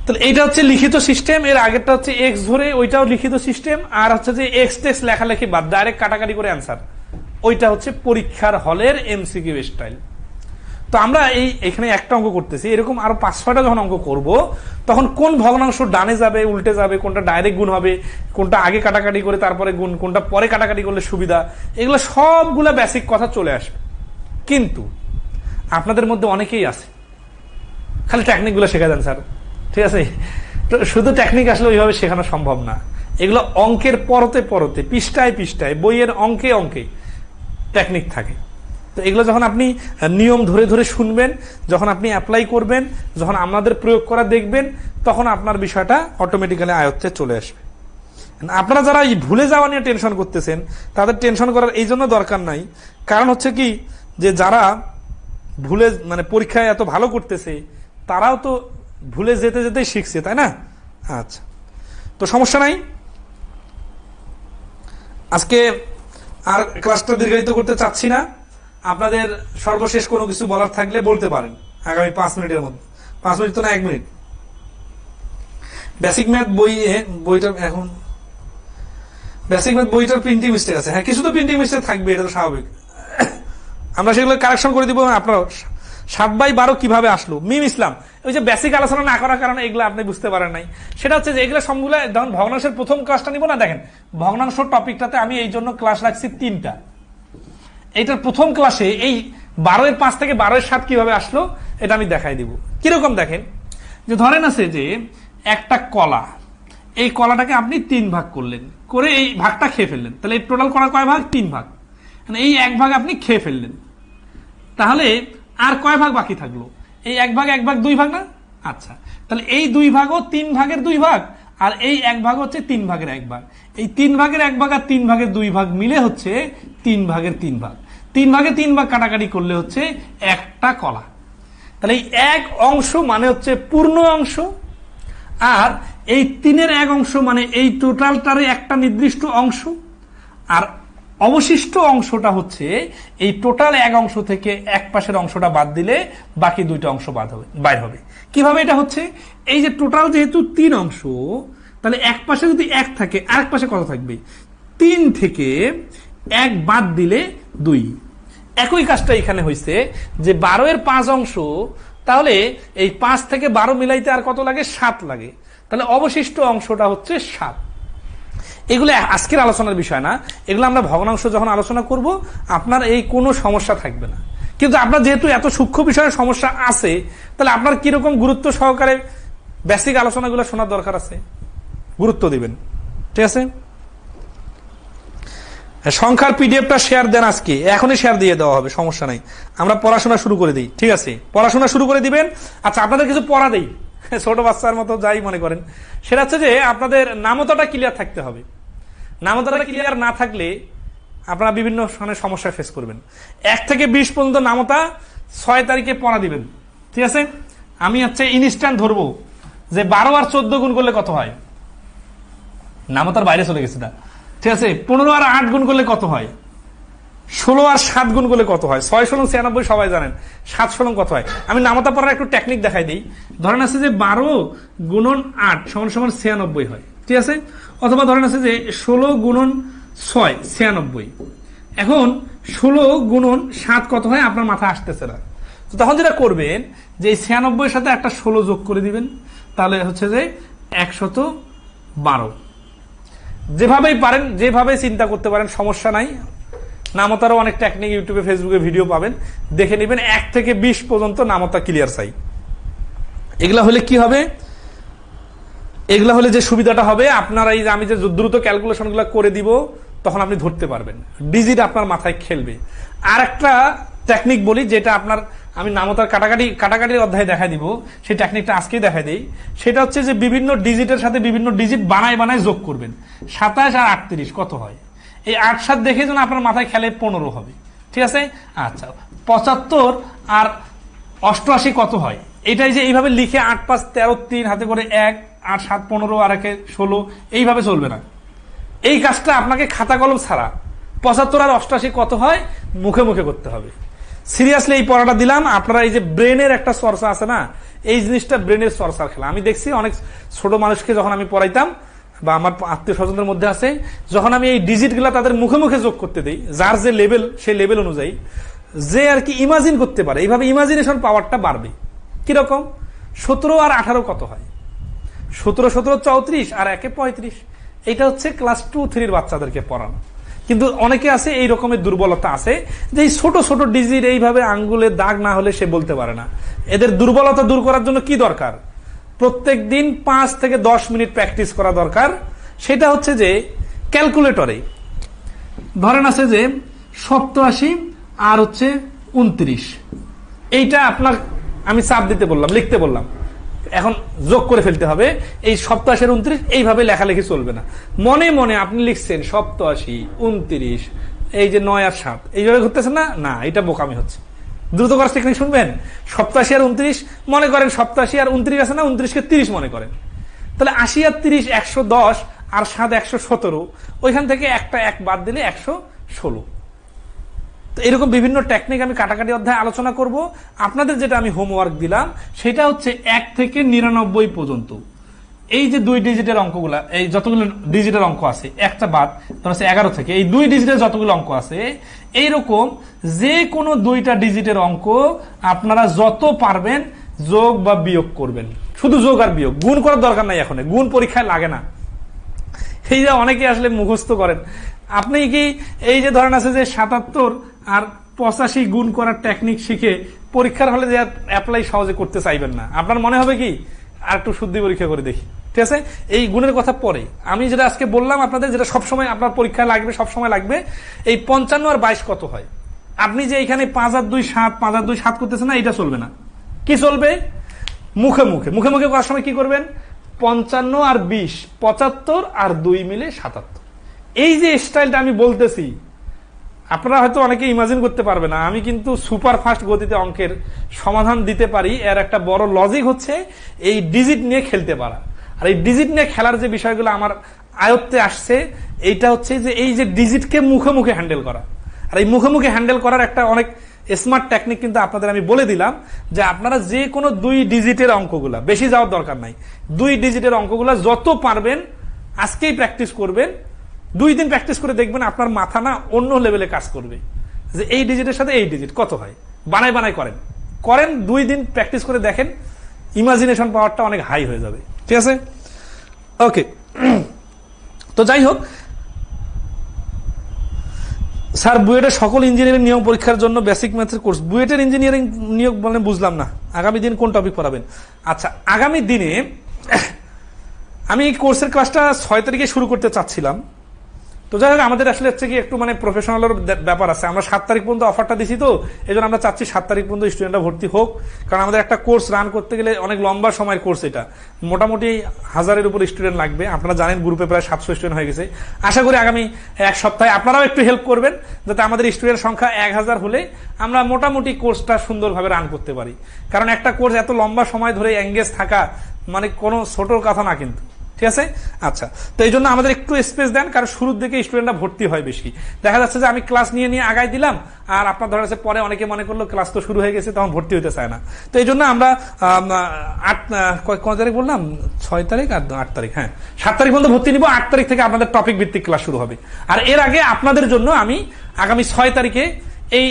তাহলে এইটা হচ্ছে লিখিত সিস্টেম, এর আগেরটা হচ্ছে এক্স ধরে, ওইটাও লিখিত সিস্টেম, আর হচ্ছে যে এক্স টেক্স লেখালেখি বাদ ডাইরেক্ট কাটাকাটি করে অ্যান্সার, ওইটা হচ্ছে পরীক্ষার হলের এমসিকিউ স্টাইল। তো আমরা এখানে একটা অঙ্ক করতেছি, এরকম আরো 5-6টা যখন অঙ্ক করব, তখন কোন ভগ্নাংশ ডানে যাবে, উল্টে যাবে, কোনটা ডাইরেক্ট গুণ হবে, কোনটা আগে কাটাকাটি করে তারপরে গুণ, কোনটা পরে কাটাকাটি করলে সুবিধা, এগুলো সবগুলা বেসিক কথা চলে আসবে। কিন্তু আপনাদের মধ্যে অনেকেই আছে খালি টেকনিকগুলো শেখা যান স্যার, ঠিক আছে, তো শুধু টেকনিক আসলে ওইভাবে শেখানো সম্ভব না। এগুলো অঙ্কের পরতে পরতে, পৃষ্ঠায় পৃষ্ঠায়, বইয়ের অঙ্কে অঙ্কে টেকনিক থাকে। তো এগুলো যখন আপনি নিয়ম ধরে ধরে শুনবেন, যখন আপনি অ্যাপ্লাই করবেন, যখন আমাদের প্রয়োগ করা দেখবেন, তখন আপনার বিষয়টা অটোমেটিক্যালি আয়ত্তে চলে আসবে। আপনারা যারা এই ভুলে যাওয়া নিয়ে টেনশন করতেছেন, তাদের টেনশন করার এই জন্য দরকার নাই। কারণ হচ্ছে কি, যে যারা ভুলে মানে পরীক্ষায় এত ভালো করতেছে, তারাও তো ভুলে যেতে যেতেই শিখছে, তাই না? আচ্ছা, তো সমস্যা নাই। আজকে আর ক্লাসটা দীর্ঘায়িত করতে চাচ্ছি না। আপনাদের সর্বশেষ কোনো কিছু বলার থাকলে বলতে পারেন আগামী 5 মিনিটের মধ্যে। 5 মিনিট তো না, 1 মিনিট। বেসিক ম্যাথ বইটা এখন বেসিক ম্যাথ বইটার প্রিন্টিং মিস্টেক আছে। হ্যাঁ, কিছু তো প্রিন্টিং মিস্টেক থাকবে, এটা তো স্বাভাবিক। আমরা সেগুলো কারেকশন করে দিব। আপনার 7/12 কিভাবে আসলো, মিম ইসলাম, ওই যে বেসিক আলোচনা না করার কারণে এগুলো আপনি বুঝতে পারেন নাই। সেটা হচ্ছে যে এগুলো সবগুলো যখন ভগ্নাংশের প্রথম ক্লাসটা নিব না, দেখেন ভগ্নাংশ টপিকটাতে আমি এই জন্য ক্লাস রাখছি 3টা। এইটার প্রথম ক্লাসে এই 12-এর 5 থেকে 12-এর 7 কিভাবে আসলো এটা আমি দেখাই দিব। কিরকম দেখেন, যে ধরেন আছে যে একটা কলা, এই কলাটাকে আপনি 3 ভাগ করলেন, করে এই ভাগটা খেয়ে ফেললেন। তাহলে এই টোটাল কলা কয় ভাগ? 3 ভাগ। মানে এই 1 ভাগ আপনি খেয়ে ফেললেন, তাহলে আর কয় ভাগ বাকি থাকলো? এই 1 ভাগ 1 ভাগ 2 ভাগ না? আচ্ছা, তাহলে এই 2 ভাগও 3 ভাগের 2 ভাগ, আর এই 1 ভাগ হচ্ছে 3 ভাগের 1 ভাগ। এই 3 ভাগের 1 ভাগ আর 3 ভাগের 2 ভাগ মিলে হচ্ছে 3 ভাগের 3 ভাগ। 3 ভাগে 3 ভাগ কাটাকাটি করলে হচ্ছে একটা কলা। তাহলে এই 1 অংশ মানে হচ্ছে পূর্ণ অংশ, আর এই 3-এর 1 অংশ মানে এই টোটালটারে একটা নির্দিষ্ট অংশ, আর অবশিষ্ট অংশটা হচ্ছে এই টোটাল 1 অংশ থেকে এক পাশের অংশটা বাদ দিলে বাকি 2টা অংশ বাইর হবে। কিভাবে এটা হচ্ছে? এই যে টোটাল যেহেতু 3 অংশ, তাহলে এক পাশে যদি 1 থাকে, আরেক পাশে কত থাকবে? 3 থেকে 1 বাদ দিলে 2। একই কাজটা এখানে হয়েছে যে 12-এর 5 অংশ, তাহলে এই 5 থেকে 12 মিলাইতে আর কত লাগে? 7 লাগে। তাহলে অবশিষ্ট অংশটা হচ্ছে 7। এগুলো আজকের আলোচনার বিষয় না, এগুলো আমরা ভগ্নাংশ যখন আলোচনা করব আপনার এই কোনো সমস্যা থাকবে না। কিন্তু আপনার যেহেতু এত সূক্ষ্ম বিষয়ের সমস্যা আছে, তাহলে আপনার কিরকম গুরুত্ব সহকারে বেসিক আলোচনাগুলো শোনার দরকার আছে, গুরুত্ব দিবেন, ঠিক আছে? সংখ্যার পিডিএফটা শেয়ার দেন, আজকে এখনই শেয়ার দিয়ে দেওয়া হবে, সমস্যা নাই। আমরা পড়াশোনা শুরু করে দিই, ঠিক আছে? পড়াশোনা শুরু করে দিবেন। আচ্ছা, আপনাদের কিছু পড়া দেই, ছোট বাচ্চার মতো যাই মনে করেন। সেটা হচ্ছে যে আপনাদের নামতাটা ক্লিয়ার থাকতে হবে। নামতাটা ক্লিয়ার না থাকলে আপনারা বিভিন্ন সমস্যা ফেস করবেন। 1 থেকে 20 পর্যন্ত নামতা 6 তারিখে পড়া দিবেন, ঠিক আছে? আমি হচ্ছে ইনস্ট্যান্ট ধরবো যে 12 আর 14 গুণ করলে কত হয়, নামতার বাইরে চলে গেছে না, ঠিক আছে? 15 আর 8 গুণ করলে কত হয়, 16 আর 7 গুণ করলে কত হয়? 6 × 96 সবাই জানেন, 7 × কত হয়? আমি নামতা পড়ার একটু টেকনিক দেখাই দিই। ধরেন আছে যে 12 × 8 = 96 হয়, ঠিক আছে? অথবা ধরেন আছে যে 16 × 6 96। এখন 16 × 7 কত হয় আপনার মাথায় আসতেছে না, তো তখন যেটা করবেন যে 96 সাথে একটা 16 যোগ করে দিবেন, তাহলে হচ্ছে যে 112। যেভাবেই পারেন, যেভাবে চিন্তা করতে পারেন, সমস্যা নাই। নামতারও অনেক টেকনিক ইউটিউবে ফেসবুকে ভিডিও পাবেন, দেখে নেবেন। 1 থেকে 20 পর্যন্ত নামতা ক্লিয়ার চাই। এগুলা হলে কি হবে? এগুলা হলে যে সুবিধাটা হবে, আপনারা এই যে আমি যে দ্রুত ক্যালকুলেশন গুলা করে দিব, তখন আপনি ধরতে পারবেন, ডিজিট আপনার মাথায় খেলবে। আর একটা টেকনিক বলি, যেটা আপনার আমি নামতার কাটাকাটির অধ্যায়ে দেখা দিব, সেই টেকনিকটা আজকেই দেখা দিই। সেটা হচ্ছে যে বিভিন্ন ডিজিটের সাথে বিভিন্ন ডিজিট বানায় যোগ করবেন। 27 আর 38 কত হয়? এই 8 7 দেখে যেন আপনার মাথায় খেলে 15 হবে, ঠিক আছে? আচ্ছা, 75 আর 88 কত হয়? এটাই যে এইভাবে লিখে 8 5 13 3 হাতে করে 1 8 7 15 আর 1 16 এইভাবে চলবে না। এই কাজটা আপনাকে খাতা কলম ছাড়া 75 আর 88 কত হয় মুখে মুখে করতে হবে। সিরিয়াসলি এই পড়াটা দিলাম। আপনারা এই যে ব্রেনের একটা চর্চা আছে না, এই জিনিসটা ব্রেনের চর্চার খেলা। আমি দেখছি অনেক ছোট মানুষকে যখন আমি পড়াইতাম, বা আমার আত্মীয় স্বজনদের মধ্যে আছে, যখন আমি এই ডিজিট গুলা তাদের মুখে মুখে যোগ করতে দিই, যার যে লেভেল সেই লেভেল অনুযায়ী যে আর কি ইমাজিন করতে পারে, এইভাবে ইমাজিনেশন পাওয়ারটা বাড়বে। কিরকম? 17 আর 18 কত হয়? 17 17 34 আর 1 35। এটা হচ্ছে ক্লাস 2 3 বাচ্চাদেরকে পড়ানো। কিন্তু অনেকে আছে এই রকমের দুর্বলতা আছে যে এই ছোট ছোট ডিজিট এইভাবে আঙ্গুলে দাগ না হলে সে বলতে পারে না। এদের দুর্বলতা দূর করার জন্য কি দরকার? প্রত্যেক দিন 5 থেকে 10 মিনিট প্র্যাকটিস করা দরকার। সেটা হচ্ছে যে ক্যালকুলেটরে ধরেন আছে যে 87 আর হচ্ছে 29, এইটা আপনার আমি চাপ দিতে বললাম, লিখতে বললাম, এখন যোগ করে ফেলতে হবে। এই 87 আর 29 এইভাবে লেখালেখি চলবে না। মনে মনে আপনি লিখছেন 87 29, এই যে 9 আর 7 এইভাবে ঘুরতেছেন না, না এটা বোকামি হচ্ছে। দ্রুত করার টেকনিক শুনবেন। 87 আর 29 মনে করেন, 87 আর 29 আছে না, 29কে 30 মনে করেন, তাহলে 80 আর 30 110 আর 7 117, ওইখান থেকে একটা 1 বাদ দিলে 116। তো এরকম বিভিন্ন টেকনিক আমি কাটাকাটি অধ্যায়ে আলোচনা করব। আপনাদের যেটা আমি হোমওয়ার্ক দিলাম সেটা হচ্ছে 1 থেকে 99 পর্যন্ত এই যে 2 ডিজিটের অঙ্কগুলা, এই যতগুলো ডিজিটের অঙ্ক আছে একটা বাদ, ধর হচ্ছে 11 থেকে এই 2 ডিজিটের যতগুলো অঙ্ক আছে, এইরকম যে কোনো 2টা ডিজিটের অঙ্ক আপনারা যত পারবেন যোগ বা বিয়োগ করবেন। শুধু যোগ আর বিয়োগ, গুণ করার দরকার নাই। এখন গুণ পরীক্ষায় লাগে না। এই যে অনেকে আসলে মুখস্থ করেন, আপনি কি এই যে ধরেন আছে যে 77 আর 85 গুণ করার টেকনিক শিখে পরীক্ষার হলে যে অ্যাপ্লাই সহজে করতে চাইবেন না? আপনার মনে হবে কি আর একটু শুদ্ধি পরীক্ষা করে দেখি, ঠিক আছে? এই গুণের কথা পরে আমি যেটা আজকে বললাম আপনাদের, যেটা সবসময় আপনার পরীক্ষায় লাগবে, সবসময় লাগবে, এই 55 আর 22 কত হয়? আপনি যে এখানে 5 আর 2 7 5 আর 2 7 করতেছেন না, এটা চলবে না। কি চলবে? মুখে মুখে মুখে মুখে করার সময় কি করবেন? 55 আর 20 75 আর 2 মিলে 77। এই যে স্টাইলটা আমি বলতেছি, আপনারা হয়তো অনেকে ইমাজিন করতে পারবে না। আমি কিন্তু সুপার ফাস্ট গতিতে অঙ্কের সমাধান দিতে পারি। এর একটা বড় লজিক হচ্ছে এই ডিজিট নিয়ে খেলতে পারা। আর এই ডিজিট নিয়ে খেলার যে বিষয়গুলো আমার আয়ত্তে আসছে, এইটা হচ্ছে যে এই যে ডিজিটকে মুখে মুখে হ্যান্ডেল করা। আর এই মুখে মুখে হ্যান্ডেল করার একটা অনেক স্মার্ট টেকনিক কিন্তু আপনাদের আমি বলে দিলাম, যে আপনারা যে কোনো 2 ডিজিটের অঙ্কগুলা, বেশি যাওয়ার দরকার নাই, 2 ডিজিটের অঙ্কগুলা যত পারবেন আজকেই প্র্যাকটিস করবেন। 2 দিন প্র্যাকটিস করে দেখবেন আপনার মাথা না অন্য লেভেলে কাজ করবে, যে এই ডিজিটের সাথে এই ডিজিট কত হয়। বানাই বানাই করেন 2 দিন প্র্যাকটিস করে দেখেন, ইমাজিনেশন পাওয়ারটা অনেক হাই হয়ে যাবে, ঠিক আছে? ওকে, তো যাই হোক স্যার, বুয়েটের সকল ইঞ্জিনিয়ারিং নিয়োগ পরীক্ষার জন্য বেসিক ম্যাথের কোর্স, বুয়েটের ইঞ্জিনিয়ারিং নিয়োগ বলেন বুঝলাম না, আগামী দিন কোন টপিক পড়াবেন? আচ্ছা, আগামী দিনে আমি কোর্সের ক্লাসটা 6 তারিখে শুরু করতে চাচ্ছিলাম। তো যাই হোক, আমাদের আসলে হচ্ছে কি একটু মানে প্রফেশনালের ব্যাপার আছে। আমরা 7 তারিখ পর্যন্ত অফারটা দিছি, তো এই জন্য আমরা চাচ্ছি 7 তারিখ পর্যন্ত স্টুডেন্টরা ভর্তি হোক। কারণ আমাদের একটা কোর্স রান করতে গেলে অনেক লম্বা সময়ের কোর্স, এটা মোটামুটি 1000-এর উপর স্টুডেন্ট লাগবে। আপনারা জানেন গ্রুপে প্রায় 700 স্টুডেন্ট হয়ে গেছে। আশা করি আগামী 1 সপ্তাহে আপনারাও একটু হেল্প করবেন, যাতে আমাদের স্টুডেন্ট সংখ্যা 1000 হলে আমরা মোটামুটি কোর্সটা সুন্দরভাবে রান করতে পারি। কারণ একটা কোর্স এত লম্বা সময় ধরে এঙ্গেজ থাকা মানে কোনো ছোট কথা না কিন্তু, ঠিক আছে? আচ্ছা, তো এই জন্য আমাদের একটু স্পেস দেন, কারণ শুরুর দিকে স্টুডেন্টরা ভর্তি হয় বেশি। দেখা যাচ্ছে যে আমি ক্লাস নিয়ে নিয়ে আগাই দিলাম, আর আপনার ধরা যাচ্ছে পরে অনেকে মনে করলো ক্লাস তো শুরু হয়ে গেছে, তখন ভর্তি হতে চায় না। তো এই জন্য আমরা কত তারিখ বললাম, 6 তারিখ আর 8 তারিখ, হ্যাঁ 7 তারিখ পর্যন্ত ভর্তি নিব। 8 তারিখ থেকে আপনাদের টপিক ভিত্তিক ক্লাস শুরু হবে। আর এর আগে আপনাদের জন্য আমি আগামী 6 তারিখে এই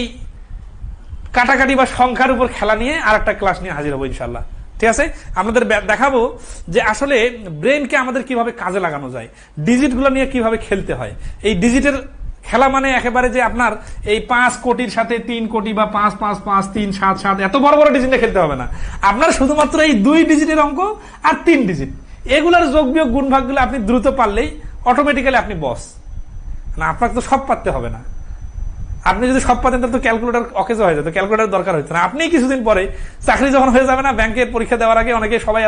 কাটাকাটি বা সংখ্যার উপর খেলা নিয়ে আর একটা ক্লাস নিয়ে হাজির হবো ইনশাল্লাহ। ঠিক আছে? আপনাদের দেখাবো যে আসলে ব্রেনকে আমাদের কিভাবে কাজে লাগানো যায়, ডিজিটগুলো নিয়ে কিভাবে খেলতে হয়। এই ডিজিটের খেলা মানে একেবারে যে আপনার এই 5 কোটির সাথে 3 কোটি বা 5 5 5 3 7 7 এত বড় বড় ডিজিটে খেলতে হবে না। আপনার শুধুমাত্র এই 2 ডিজিটের অঙ্ক আর 3 ডিজিট, এগুলার যোগ বিয়োগ গুণ ভাগগুলো আপনি দ্রুত পারলেই অটোমেটিক্যালি আপনি বস। না, আপনাকে তো সব পারতে হবে না। আপনি যদি সব পাতেন তাহলে তো ক্যালকুলেটর অকেজ হয়ে যেত, ক্যালকুলেটর দরকার হতো না। আপনি কিছুদিন পরে চাকরি যখন হয়ে যাবে না, ব্যাংকের পরীক্ষা দেওয়ার আগে অনেকে সবাই